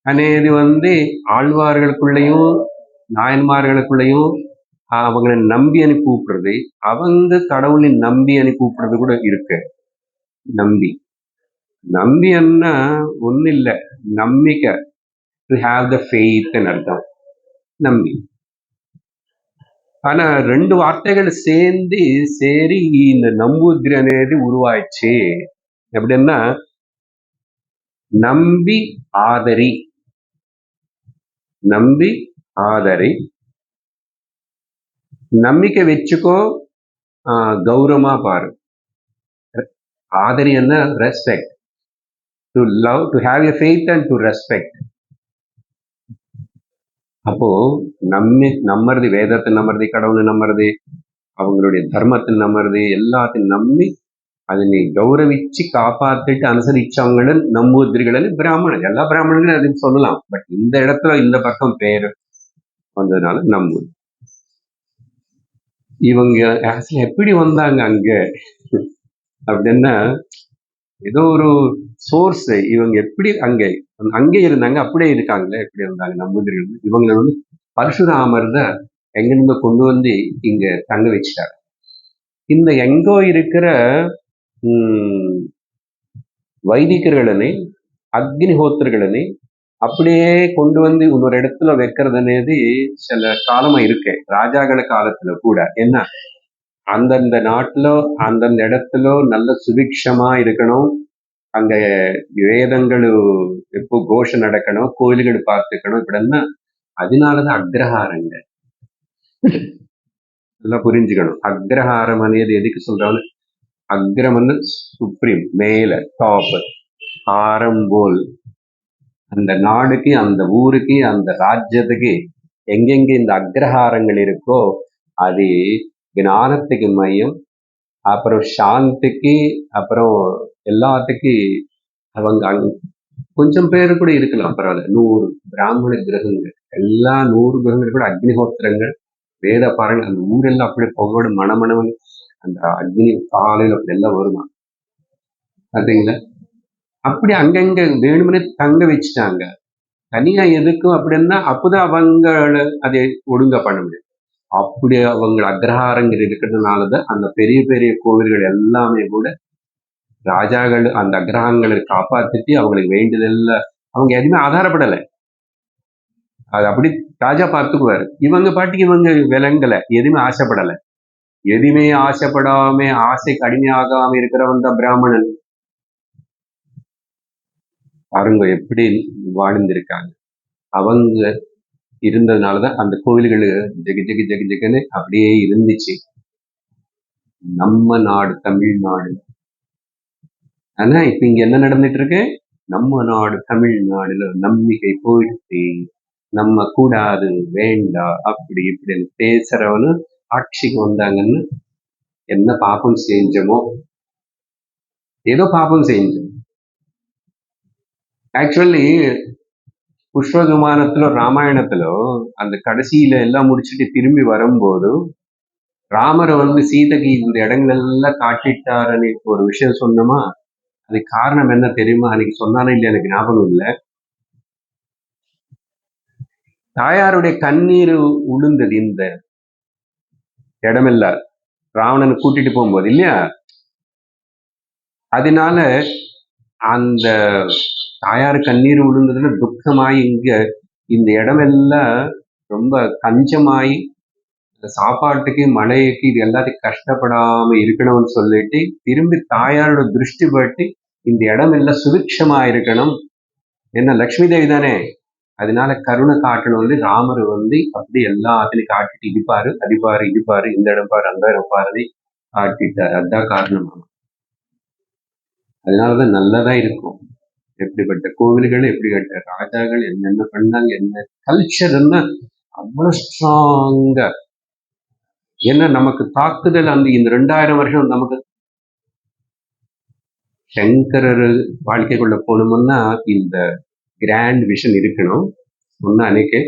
[SPEAKER 1] అనేది ஆழ்வார்களுக்குள்ளேயும் நாயன்மார்களுக்குள்ளேயும் அவங்களை நம்பி அனு கூப்பிடுறது, அவங்க கடவுளை நம்பி அனு கூப்பிடுறது கூட இருக்கு. நம்பி நம்பியன்னா ஒன்னும் இல்லை, நம்பிக்கை, டு ஹாவ் த ஃபெய்த்னு அர்த்தம் நம்பி. ஆனா ரெண்டு வார்த்தைகள் சேர்ந்து சரி இந்த நம்பூதிரி అనేది உருவாயிடுச்சு. எப்படின்னா நம்பி ஆதரி, நம்பி ஆதரி, நம்பிக்கை வச்சுக்கோ, கௌரவமா பாரு. ஆதரி என்ன? Respect. To love, to have a faith and to respect. அப்போ நம்புறது, வேதத்தை நம்புறது, கடவுளை நம்புறது, அவங்களுடைய தர்மத்தை நம்புறது, எல்லாத்தையும் நம்பி அதனை கௌரவிச்சு காப்பாத்திட்டு அனுசரிச்சவங்கள நம்பூதிரிகள் பிராமணன். எல்லா பிராமணர்களும் அதுன்னு சொல்லலாம். பட் இந்த இடத்துல இந்த பக்கம் பேரு வந்ததுனால நம்பூதிரி. இவங்க எப்படி வந்தாங்க அங்க அப்படின்னா, ஏதோ ஒரு சோர்ஸ். இவங்க எப்படி அங்கே இருந்தாங்க, அப்படியே இருக்காங்களே, எப்படி இருந்தாங்க நம்பூதிரிகள்? இவங்களை பரசுராமர் தான் எங்கிருந்து கொண்டு இங்க தங்க வச்சிட்டாரு. இந்த எங்கோ இருக்கிற வைதிகர்களனை, அக்னிஹோத்திரர்களனை அப்படியே கொண்டு இன்னொரு இடத்துல வைக்கிறது అనేది சில காலமா இருக்கு, ராஜாக்கள காலத்துல கூட. என்ன, அந்தந்த நாட்டுல அந்தந்த இடத்துல நல்ல சுபிக்ஷமா இருக்கணும், அங்க வேதங்கள் எப்போ கோஷம் நடக்கணும், கோயில்கள் பார்த்துக்கணும், இப்படின்னா அதனாலதான் அக்ரஹாரங்கள். நல்லா புரிஞ்சுக்கணும். அக்ரஹாரம் అనేది எதுக்கு சொல்றாங்க? அக்ரம் சுப்ரீம், மேல, டாப். ஹாரம் போல் அந்த நாடுக்கு, அந்த ஊருக்கு, அந்த ராஜ்யத்துக்கு எங்கெங்க இந்த அக்ரஹாரங்கள் இருக்கோ அது ஞானத்துக்கு மையம், அப்புறம் சாந்திக்கு, அப்புறம் எல்லாத்துக்கு. அவங்க கொஞ்சம் பேரு கூட இருக்கலாம், பரவாயில்ல. 100 பிராமண கிரகங்கள், எல்லா 100 கிரகங்கள் கூட அக்னிஹோத்திரங்கள், வேத பாருங்க. அந்த ஊரெல்லாம் அப்படியே புகையோட மணமணவன் அந்த அக்னி காலையில் அப்படி எல்லாம் வருமா பார்த்தீங்களா? அப்படி அங்கங்க வேணும்னே தங்க வச்சுட்டாங்க. தனியா எதுக்கும் அப்படின்னா அப்பதான் அவங்கள அதை ஒழுங்கா பண்ண முடியும். அப்படி அவங்க அக்ரஹாரங்கள் இருக்கிறதுனாலதான் அந்த பெரிய பெரிய கோவில்கள் எல்லாமே கூட ராஜாக்கள் அந்த அக்ரஹாரங்களை காப்பாத்திட்டு அவங்களுக்கு வேண்டியதெல்லாம் அவங்க எதுவுமே ஆதாரப்படலை. அது அப்படி ராஜா பார்த்துக்குவாரு. இவங்க பாட்டுக்கு இவங்க விலங்கல, எதுவுமே ஆசைப்படல. எதுவுமே ஆசைப்படாம ஆசைக்கு அடிமையாகாம இருக்கிறவன் தான் பிராமணன். பாருங்க எப்படி வாழ்ந்திருக்காங்க. அவங்க இருந்ததுனாலதான் அந்த கோவில்கள் ஜெக ஜெக ஜெக ஜெகன்னு அப்படியே இருந்துச்சு. நம்ம நாடு தமிழ்நாடு. ஆனா இப்ப இங்க என்ன நடந்துட்டு இருக்கு? நம்ம நாடு தமிழ்நாடுல நம்பிக்கை போயிடுச்சு, நம்ம கூடாது, வேண்டாம், அப்படி இப்படின்னு பேசுறவனு ஆட்சிக்கு வந்தாங்கன்னு என்ன பாப்பம் செஞ்சமோ, ஏதோ பாப்பம் செஞ்சோம். ஆக்சுவலி புஷ்ப விமானத்துல ராமாயணத்துல அந்த கடைசியில எல்லாம் முடிச்சுட்டு திரும்பி வரும்போது ராமரை சீதைக்கு இந்த இடங்கள் எல்லாம் காட்டிட்டாருன்னு ஒரு விஷயம் சொன்னோமா. அதுக்கு காரணம் என்ன தெரியுமா? அன்னைக்கு சொன்னானே இல்லையா எனக்கு ஞாபகம் இல்லை. தாயாருடைய கண்ணீர் உளுந்தது இந்த இடமெல்லாம் ராவணனை கூட்டிட்டு போகும்போது இல்லையா. அதனால அந்த தாயார் கண்ணீர் விழுந்ததுல துக்கமாய் இங்க இந்த இடமெல்லாம் ரொம்ப கஞ்சமாயி சாப்பாட்டுக்கு மழைக்கு இது எல்லாத்தையும் கஷ்டப்படாம இருக்கணும்னு சொல்லிட்டு திரும்பி தாயாரோட திருஷ்டி பட்டு இந்த இடம் எல்லாம் சுபிக்ஷமா இருக்கணும். என்ன லக்ஷ்மி தேவி தானே, அதனால கருணை காட்டணும்னு ராமர் அப்படி எல்லாத்துலையும் காட்டிட்டு இடிப்பாரு, அடிப்பாரு, இடிப்பாரு, இந்த இடம் பாரு, அந்த இடம் பாரு காட்டிட்டாரு. அதுதான் காரணம். அதனாலதான் நல்லதா இருக்கும். எப்படிப்பட்ட கோவில்கள், எப்படிப்பட்ட ராஜாக்கள் என்னென்ன பண்ணாங்க, என்ன கல்ச்சர்னா அவ்வளவு ஸ்ட்ராங்கா. ஏன்னா நமக்கு தாக்குதல் இந்த 2000 வருஷம் நமக்கு சங்கரர் வாழ்க்கைக்குள்ள போகணும்னா இந்த கிராண்ட் விஷன் இருக்கணும் ஒன்னு அன்னைக்கு.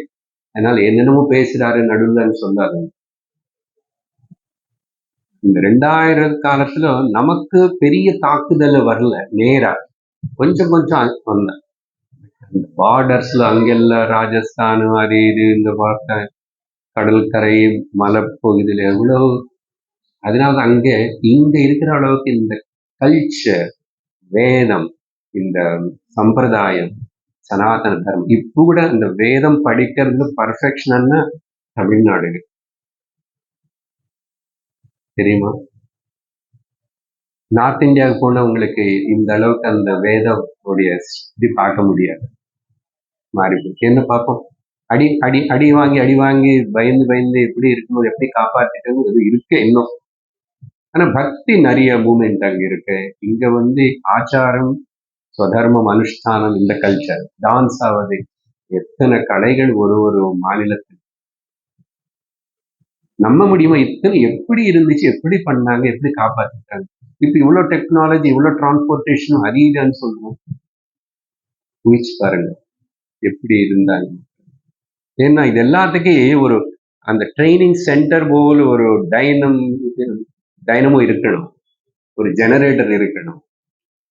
[SPEAKER 1] அதனால என்னென்னமோ பேசுறாரு நடுவுலன்னு சொல்லாது. இந்த 2000 காலத்துல நமக்கு பெரிய தாக்குதல் வரல, நேரா கொஞ்சம் கொஞ்சம் வந்த இந்த பார்டர்ஸ்ல அங்கெல்லாம் ராஜஸ்தான் அது இது இந்த பார்த்த கடற்கரை மலைப்பகுதியில எவ்வளவு. அதனால அங்க இங்க இருக்கிற அளவுக்கு இந்த கல்ச்சர், வேதம், இந்த சம்பிரதாயம், சனாதன தர்மம் இப்ப கூட இந்த வேதம் படிக்கிறது பர்ஃபெக்ஷன்னா தமிழ்நாடு தெரியுமா. நார்த் இந்தியாவுக்கு போனா உங்களுக்கு இந்த அளவுக்கு அந்த வேதம் உடைய இது பார்க்க முடியாது. மாறிப்போச்சு. என்ன பார்ப்போம், அடி அடி அடி வாங்கி அடி வாங்கி பயந்து பயந்து எப்படி இருக்கும்போது எப்படி காப்பாத்திட்டு இது இருக்கு இன்னும். ஆனா பக்தி நிறைய மூமெண்ட் அங்க இருக்கு. இங்க ஆச்சாரம், ஸ்வதர்மம், அனுஷ்டானம், இந்த கல்ச்சர், டான்ஸ் ஆவது, எத்தனை கலைகள் ஒரு ஒரு மாநிலத்தில் நம்ப முடியுமா? இத்தனை எப்படி இருந்துச்சு, எப்படி பண்ணாங்க, எப்படி காப்பாத்திட்டாங்க. இப்ப இவ்வளவு டெக்னாலஜி, இவ்வளவு டிரான்ஸ்போர்டேஷன் அது இதுன்னு சொல்லுவோம். ஊகிச்சு பாருங்க எப்படி இருந்தாங்க. ஏன்னா இது எல்லாத்துக்கும் ஒரு அந்த ட்ரைனிங் சென்டர் போல ஒரு டைனமோ இருக்கணும், ஒரு ஜெனரேட்டர் இருக்கணும்.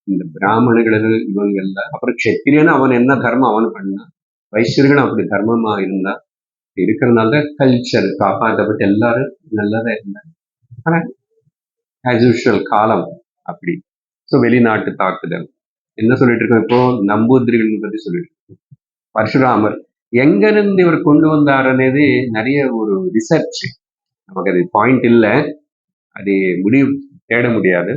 [SPEAKER 1] இந்த பிராமணர்கள் இவங்க எல்லாம், அப்புறம் க்ஷத்திரியன்னு அவன் என்ன தர்மம் அவன் பண்ணா, வைசியர்களும் அப்படி தர்மமா இருந்தா இருக்கிறதுனால கல்ச்சர் காப்பாற்றப்பட்டு எல்லாரும் நல்லதா இருந்தாங்க. ஆனா ஆஸ் யூஷுவல் காலம் அப்படி. ஸோ வெளிநாட்டு தாக்குதல் என்ன சொல்லிட்டு இருக்கோம் இப்போ, நம்பூதிரிகள் பத்தி சொல்லிட்டு இருக்கோம். பரசுராமர் எங்க இருந்து இவர் கொண்டு வந்தாருன்னது நிறைய ஒரு ரிசர்ச், நமக்கு அது பாயிண்ட் இல்லை, அது முடிவு தேட முடியாது.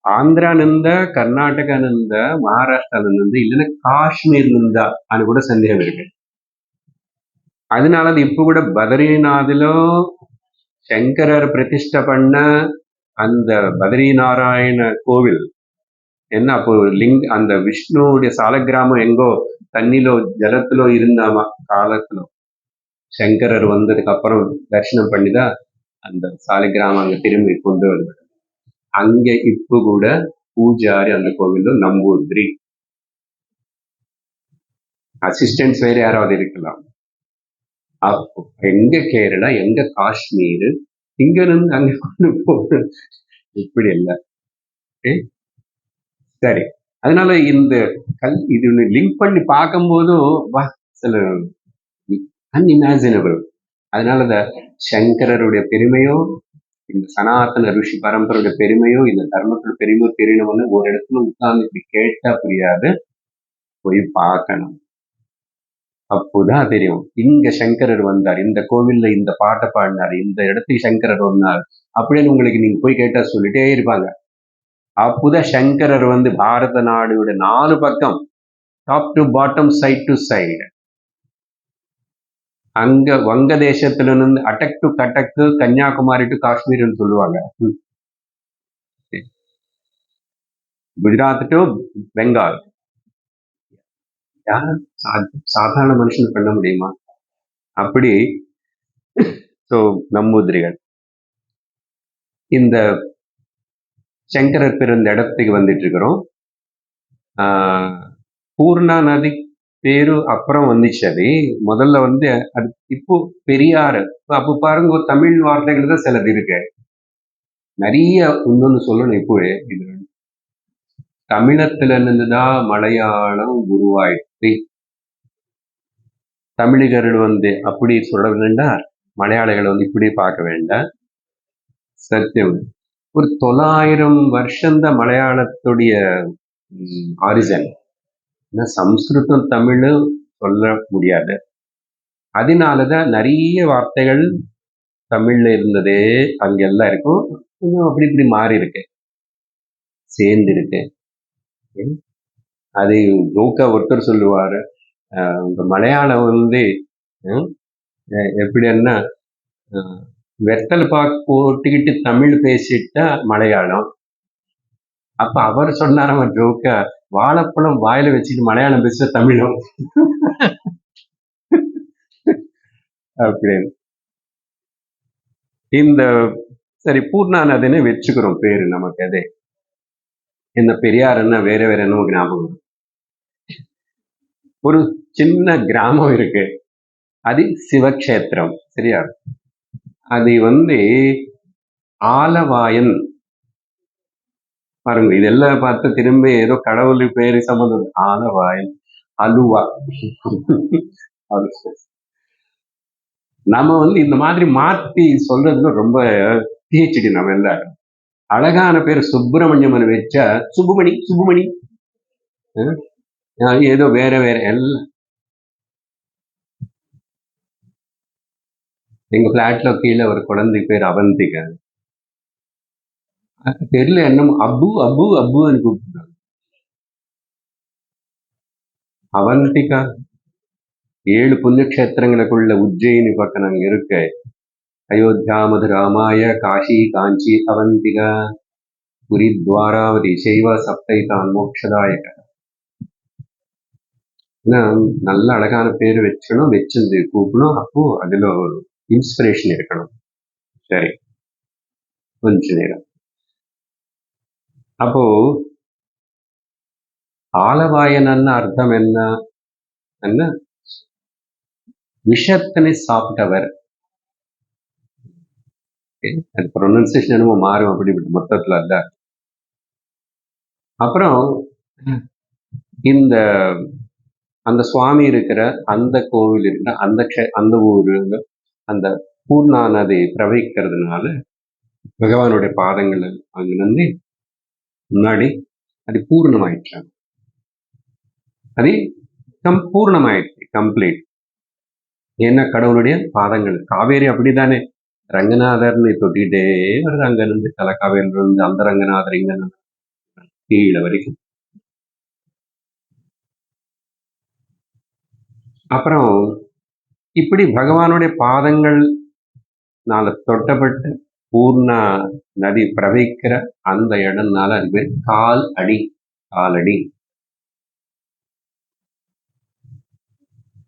[SPEAKER 1] ஆந்திரா நின்ற, கர்நாடகா நின்ற, மகாராஷ்டிரா நின்று, இல்லைன்னா காஷ்மீர் நின்றா அது கூட சந்தேகம் இருக்கு. அதனால அது இப்ப கூட பத்ரிநாத்ல சங்கரர் பிரதிஷ்டை பண்ண அந்த பத்ரி நாராயண கோவில் என்ன அப்போ அந்த விஷ்ணுடைய சாலக்கிராமம் எங்கோ தண்ணிலோ ஜலத்திலோ இருந்தாமா காலத்துல. சங்கரர் வந்ததுக்கு அப்புறம் தரிசனம் பண்ணிதான் அந்த சாலக்கிராமம் அங்க திரும்பி கொண்டு வருவார். அங்க இப்ப கூட பூஜாரி அந்த கோவில்ல நம்பூதிரி, அசிஸ்டன்ஸ் வேற யாராவது இருக்கலாம். அப்போ எங்க கேரளா, எங்க காஷ்மீர், இங்க இருந்து அங்க கொண்டு போக இப்படி இல்லை. சரி, அதனால இந்த இது லிங்க் பண்ணி பார்க்கும்போதும் சில அன்இமேஜினபிள். அதனால இந்த சங்கரருடைய பெருமையோ, இந்த சனாதன ருஷி பரம்பரையோட பெருமையோ, இந்த தர்மத்தோட பெருமையோ தெரியணும்னு ஒரு இடத்துல உட்கார்ந்து இப்படி கேட்டா புரியாது, போய் பார்க்கணும். அப்போதான் தெரியும். இங்க சங்கரர் வந்தார், இந்த கோவில்ல இந்த பாட்டை பாடினார், இந்த இடத்துக்கு சங்கரர் வந்தார் அப்படின்னு உங்களுக்கு நீங்க போய் கேட்டா சொல்லிட்டே இருப்பாங்க. அப்போதான் சங்கரர் வந்து பாரத நாடோட 4 பக்கம், top to bottom, side to side, அங்க வங்க தேசத்துல இருந்து அட்டக் டு கட்டக்கு, கன்னியாகுமரி டு காஷ்மீர்னு சொல்லுவாங்க. குஜராத் டு பெங்கால். யார் சாதாரண மனுஷன் பண்ண முடியுமா? அப்படி நம்பூதிரிகள் இந்த சங்கரர் பிறந்த இடத்துக்கு வந்துட்டு இருக்கிறோம். பூர்ணா நதி பேரு அப்புறம் வந்துச்சு. அது முதல்ல வந்து அது இப்போ பெரியாறு. அப்போ பாருங்க, தமிழ் வார்த்தைகள் தான் சிலது இருக்கு. நிறைய இன்னொன்னு சொல்லணும். இப்போ இது தமிழத்துல இருந்துதான் மலையாளம் உருவாயிடுச்சு. தமிழர்கள் வந்து அப்படி சொல்ல வேண்டாம், மலையாளிகள் வந்து இப்படி பார்க்க வேண்டாம். சத்தியம். ஒரு 900 வருஷம்தான் மலையாளத்துடைய ஆரிஜன். சம்ஸ்கிருதம் தமிழும் சொல்ல முடியாது. அதனாலதான் நிறைய வார்த்தைகள் தமிழ்ல இருந்ததே அங்கெல்லாம் இருக்கும், கொஞ்சம் அப்படி இப்படி மாறி இருக்கு, சேர்ந்து இருக்கு. அது ஜோக்கா ஒருத்தர் சொல்லுவாரு, இந்த மலையாளம் வந்து எப்படின்னா வெத்தல் பாக்கு போட்டுக்கிட்டு தமிழ் பேசிட்டா மலையாளம். அப்ப அவர் சொன்னார், அவன் ஜோக்கா, வாழைப்பழம் வாயில வச்சுட்டு மலையாளம் பேச தமிழும் அப்படின்னு. இந்த சரி, பூர்ணா நதின்னு வச்சுக்கிறோம் பேரு நமக்கு. அதே இந்த பெரியாருன்னா வேற வேற என்ன ஞாபகம். ஒரு சின்ன கிராமம் இருக்கு, அது சிவக்ஷேத்திரம். சரியா? அது வந்து ஆலவாயன். பாருங்க, இதெல்லாம் பார்த்து திரும்ப ஏதோ கடவுள் பேரு சம்பந்தம். ஆலவாயன், அலுவா. நம்ம வந்து இந்த மாதிரி மாத்தி சொல்றதுல ரொம்ப பிஹெச்டி. நம்ம எல்லாரும் அழகான பேர் சுப்பிரமணியம்மன் வச்சா சுப்புமணி சுப்புமணி, ஏதோ வேற வேற எல்லாம். எங்க பிளாட்ல கீழே ஒரு குழந்தை பேர் அவந்திகா. தெரியல, என்ன அப்பு அப்பு அப்புன்னு கூப்பிடுறாங்க. அவந்திகா 7 புண்ணியக்ஷேத்திரங்களுக்குள்ள உஜ்ஜயினி பக்கம் நாங்க இருக்க. அயோத்தியா மதுராமாய காஷி காஞ்சி அவந்திகா புரி துவாராவதி சைவ சப்தைதான் மோட்சதாயக. நல்ல அழகான பேர் வச்சணும், வச்சிருந்து கூப்பிடணும். அப்போ அதுல ஒரு இன்ஸ்பிரேஷன் இருக்கணும். சரி, கொஞ்ச நேரம். அப்போ ஆலவாயன் அர்த்தம் என்ன? விஷத்தினை சாப்பிட்டவர். அது ப்ரொனன்சியேஷன் என்னமோ மாறும், அப்படிப்பட்ட மொத்தத்துல அல்ல. அப்புறம் இந்த அந்த சுவாமி இருக்கிற அந்த கோவில் இருக்கிற அந்த ஊரு, அந்த பூர்ணா நதி பிரவகிக்கிறதுனால பகவானுடைய பாதங்கள் அங்கிருந்து முன்னாடி அது பூர்ணமாயிடுச்சாங்க. அது பூர்ணமாயிடுச்சு, கம்ப்ளீட். ஏன்னா கடவுளுடைய பாதங்கள். காவேரி அப்படித்தானே, ரங்கநாதர்னு தொட்டிகிட்டே வருது. அங்க இருந்து தலைக்காவேரில இருந்து அந்த ரங்கநாதர் இங்க கீழே வரைக்கும். அப்புறம் இப்படி பகவானுடைய பாதங்கள் தொட்டப்பட்டு பூர்ணா நதி பிரவகிக்கிற அந்த இடம்னால அது பேர் காலடி. காலடி,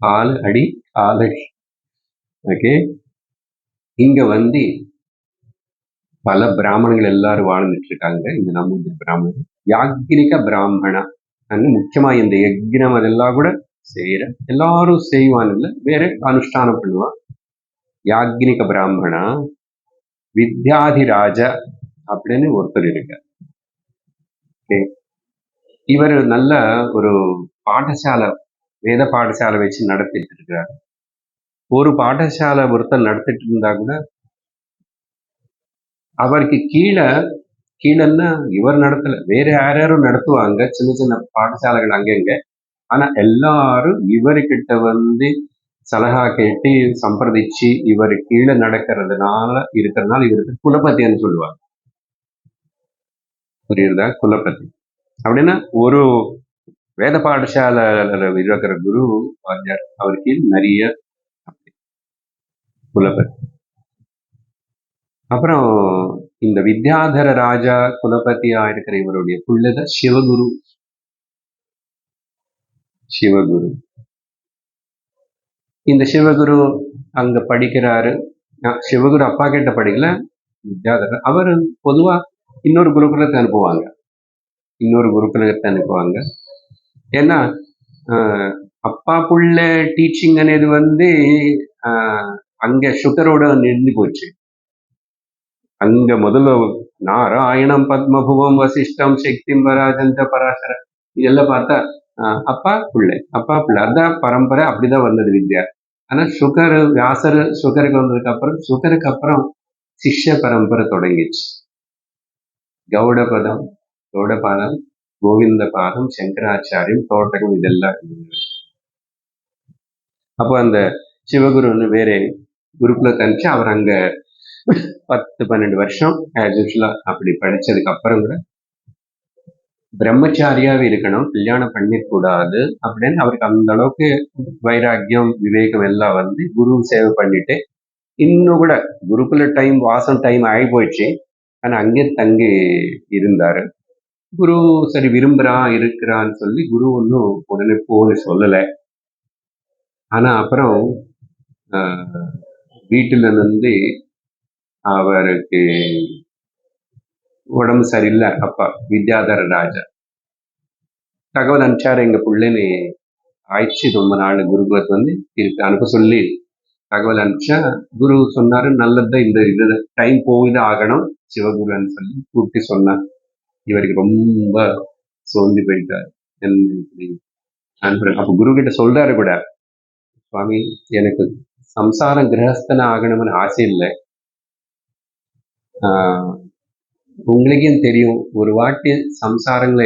[SPEAKER 1] காலடி, காலடி. ஓகே. இங்க வந்து பல பிராமணங்கள் எல்லாரும் வாழ்ந்துட்டு இருக்காங்க. இந்த நம்பூதிரி பிராமணன், யாக்னிக பிராமணா. முக்கியமா இந்த யக்னம் அதெல்லாம் கூட செய்யற எல்லாரும் செய்வான், இல்ல வேற அனுஷ்டானம் பண்ணுவான். யாக்னிக பிராமணா வித்யாதிராஜ அப்படின்னு ஒருத்தர் இருக்க. இவர் நல்ல ஒரு பாடசாலை, வேத பாடசாலை வச்சு நடத்திட்டு இருக்கிறார். ஒரு பாடசாலை ஒருத்தர் நடத்திட்டு இருந்தா கூட அவருக்கு கீழன்னா இவர் நடத்தல, வேற யாரும் நடத்துவாங்க சின்ன சின்ன பாடசாலைகள் அங்கங்க. ஆனா எல்லாரும் இவர்கிட்ட வந்து சலஹா கேட்டு சம்பிரதிச்சு இவர் கீழே இருக்கிறதுனால இவருக்கு குலபதின்னு சொல்லுவாங்க. புரியுதா? குலபதி அப்படின்னா ஒரு வேத பாடசாலை இருக்கிற குரு வாத்தியார், அவர் கீழ் நிறைய குலபதி. அப்புறம் இந்த வித்யாதர ராஜா குலபதியா இருக்கிற இவருடைய பிள்ளைதான் சிவகுரு. சிவகுரு இந்த சிவகுரு அங்க படிக்கிறாரு. சிவகுரு அப்பா கிட்ட படிக்கல, வித்யாதரர். அவர் பொதுவா இன்னொரு குருகுலத்தை அனுப்புவாங்க, ஏன்னா அப்பா புள்ள டீச்சிங் అనేది வந்து அங்க சுகரோட நின்று போச்சு. அங்க முதல்ல நாராயணம் பத்மபுவம் வசிஷ்டம் சக்திம் பராஜந்த பராசர இதெல்லாம் பார்த்தா அப்பா பிள்ளை அதான் பரம்பரை, அப்படிதான் வந்தது வித்யா. ஆனா வியாசர் சுகருக்கு வந்ததுக்கு அப்புறம் சிஷ்ய பரம்பரை தொடங்கிச்சு. கௌடபாதம், கோவிந்த பாதம், சங்கராச்சாரியம், தோட்டகம், இதெல்லாம். அப்போ அந்த சிவகுருன்னு வேற குருக்குல தனிச்சு அவர் அங்க 10-12 வருஷம் அப்படி படிச்சதுக்கு அப்புறம் கூட பிரம்மச்சாரியாவே இருக்கணும், கல்யாணம் பண்ணிக்கூடாது அப்படின்னு அவருக்கு அந்த அளவுக்கு வைராக்கியம், விவேகம் எல்லாம் வந்து குரு சேவை பண்ணிட்டு இன்னும் கூட குருகுல வாசம் டைம் ஆகி போயிடுச்சு. ஆனா அங்கே தங்கி இருந்தாரு. குரு சரி இருக்கிறான்னு சொல்லி குரு ஒன்றும் உடனே போன்னு சொல்லலை. ஆனா அப்புறம் வீட்டுல இருந்து அவருக்கு உடம்பு சரியில்லை. அப்பா வித்யாதர ராஜா தகவல் அனுப்பிச்சாரு, எங்க பிள்ளைன்னு ஆயிடுச்சு, ரொம்ப நாள் குருகுலத்தை வந்து அனுப்ப சொல்லி தகவல் அனுப்பிச்சா குரு சொன்னாரு, நல்லதுதான், இந்த டைம் போய்தான் ஆகணும் சிவகுருன்னு சொல்லி கூப்பிட்டு சொன்னார். இவருக்கு ரொம்ப சோர்ந்து போயிட்டார். அப்ப குரு கிட்ட சொல்றாரு கூட, சுவாமி எனக்கு சம்சாரம் கிரகஸ்தன ஆகணும்னு ஆசை இல்லை. உங்களுக்கும் தெரியும், ஒரு வாட்டி சம்சாரங்களை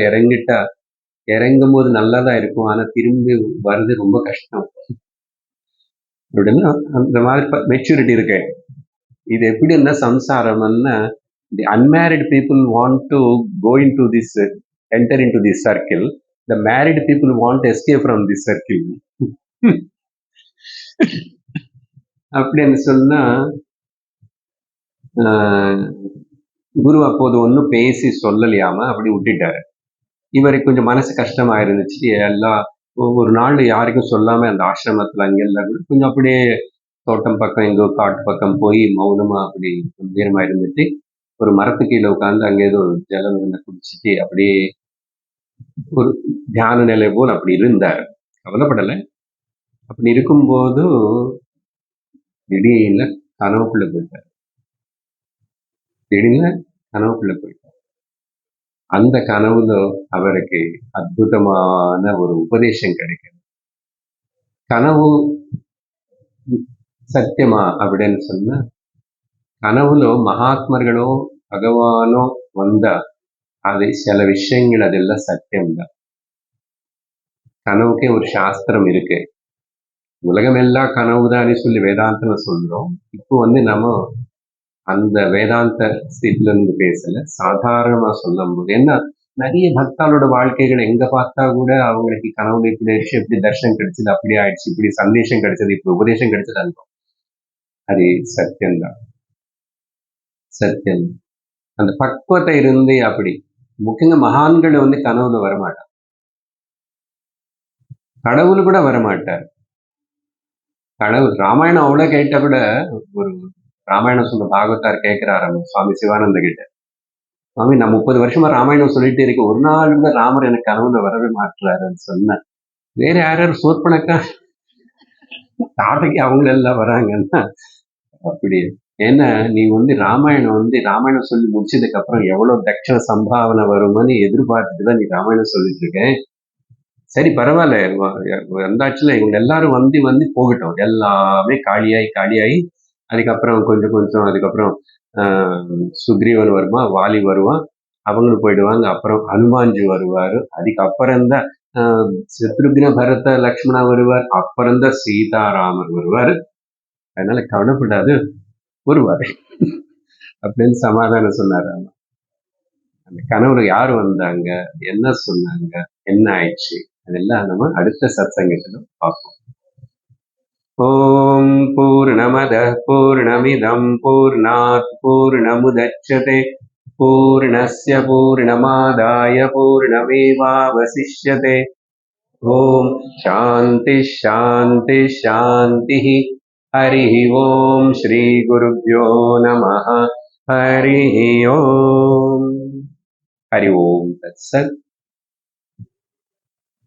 [SPEAKER 1] இறங்கும் போது நல்லாதான் இருக்கும், ஆனா திரும்பி வருது ரொம்ப கஷ்டம் அப்படின்னா அந்த மாதிரி மெச்சூரிட்டி இருக்கு. இது எப்படின்னா சம்சாரம்னா the unmarried people want to go into this enter into this circle, the married people want to escape from this circle. அப்படின்னு சொன்னா குரு அப்போது ஒன்றும் பேசி சொல்லலையாம அப்படி விட்டுட்டாரு. இவருக்கு கொஞ்சம் மனசு கஷ்டமா இருந்துச்சு. எல்லாம் ஒரு நாள் யாருக்கும் சொல்லாம அந்த ஆசிரமத்துல அங்கெல்லாம் கொஞ்சம் அப்படியே தோட்டம் பக்கம் எங்கோ காட்டு பக்கம் போய் மௌனமா அப்படி நேரமா இருந்துட்டு ஒரு மரத்து கீழே உட்காந்து அங்கே ஏதோ ஜலம் இருந்த குடிச்சிட்டு அப்படியே ஒரு தியான நிலை போல் அப்படி இருந்தார். கவலைப்படலை. அப்படி இருக்கும்போது திடீர்னு கனவுக்குள்ள போயிட்டார். அந்த கனவுல அவருக்கு அற்புதமான ஒரு உபதேசம் கிடைக்கும். கனவு சத்தியமா அப்படின்னு சொன்னா, கனவுல மகாத்மர்களோ பகவானோ வந்தா அது சில விஷயங்கள் அதெல்லாம் சத்தியம்தான். கனவுக்கே ஒரு சாஸ்திரம் இருக்கு. உலகம் எல்லாம் கனவுதானே சொல்லி வேதாந்தம் சொல்றோம். இப்போ வந்து நம்ம அந்த வேதாந்த ஸ்திதில இருந்து பேசல, சாதாரணமா சொல்லும் போது என்ன நிறைய பக்தாளோட வாழ்க்கைகள் எங்க பார்த்தா கூட அவங்களுக்கு கனவுல இப்படி ஆயிடுச்சு, இப்படி தர்ஷனம் கிடைச்சது, அப்படி ஆயிடுச்சு, இப்படி சந்தேஷம் கிடைச்சது, இப்படி உபதேசம் கிடைச்சது அனுபவம். அது சத்தியம்தான், சத்தியம். அந்த பக்குவத்தை இருந்து அப்படி முக்கியங்க மகான்கள் வந்து கனவுல வரமாட்டார், கடவுள் கூட வரமாட்டார். கடவுள் ராமாயணம் அவ்வளவு கேட்ட கூட ஒரு ராமாயணம் சொல்ற பாகவத்தார் கேட்கிறாரு சுவாமி சிவானந்த கிட்ட, சுவாமி நான் 30 வருஷமா ராமாயணம் சொல்லிட்டு இருக்கேன், ஒரு நாள் கூட ராமர் எனக்கு கனவுல வரவே மாட்டுறாருன்னு சொன்னேன். வேற யாரும் சோர்பணக்கா தாட்டைக்கு அவங்க எல்லாம் வராங்கன்னா அப்படி ஏன்னா நீ ராமாயணம் சொல்லி முடிச்சதுக்கு அப்புறம் எவ்வளவு தட்ச சம்பாவனை வருமான்னு எதிர்பார்த்துட்டு தான் நீ ராமாயணம் சொல்லிட்டு இருக்க. சரி பரவாயில்ல, வந்தாச்சுல, இவங்க எல்லாரும் வந்து வந்து போகட்டும். எல்லாமே காலியாகி அதுக்கப்புறம் கொஞ்சம் கொஞ்சம் அதுக்கப்புறம் சுக்ரீவன் வருவான், வாலி வருவான், அவங்களும் போயிடுவாங்க. அப்புறம் ஹனுமான்ஜி வருவாரு, அதுக்கப்புறம் தான் சத்ருக்ன பரத லக்ஷ்மணா வருவார், அப்புறம் தான் சீதாராமர் வருவாரு. அதனால கவலைப்படாது, வருவாரு அப்படின்னு சமாதானம் சொன்னார். அந்த கனவுல யார் வந்தாங்க, என்ன சொன்னாங்க, என்ன ஆயிடுச்சு, அதெல்லாம் நம்ம அடுத்த சத்சங்கத்துல பார்ப்போம். ஓம் பூர்ணமத பூர்ணமிதம் பூர்ணாத் பூர்ணமுதச்யதே பூர்ணஸ்ய பூர்ணமாதாய பூர்ணமேவாவசிஷ்யதே. ஓம் சாந்தி சாந்தி சாந்தி. ஹரி ஓம் ஸ்ரீ குருப்யோ நமः. ஹரி ஓம். ஹரி ஓம் தத்சத்.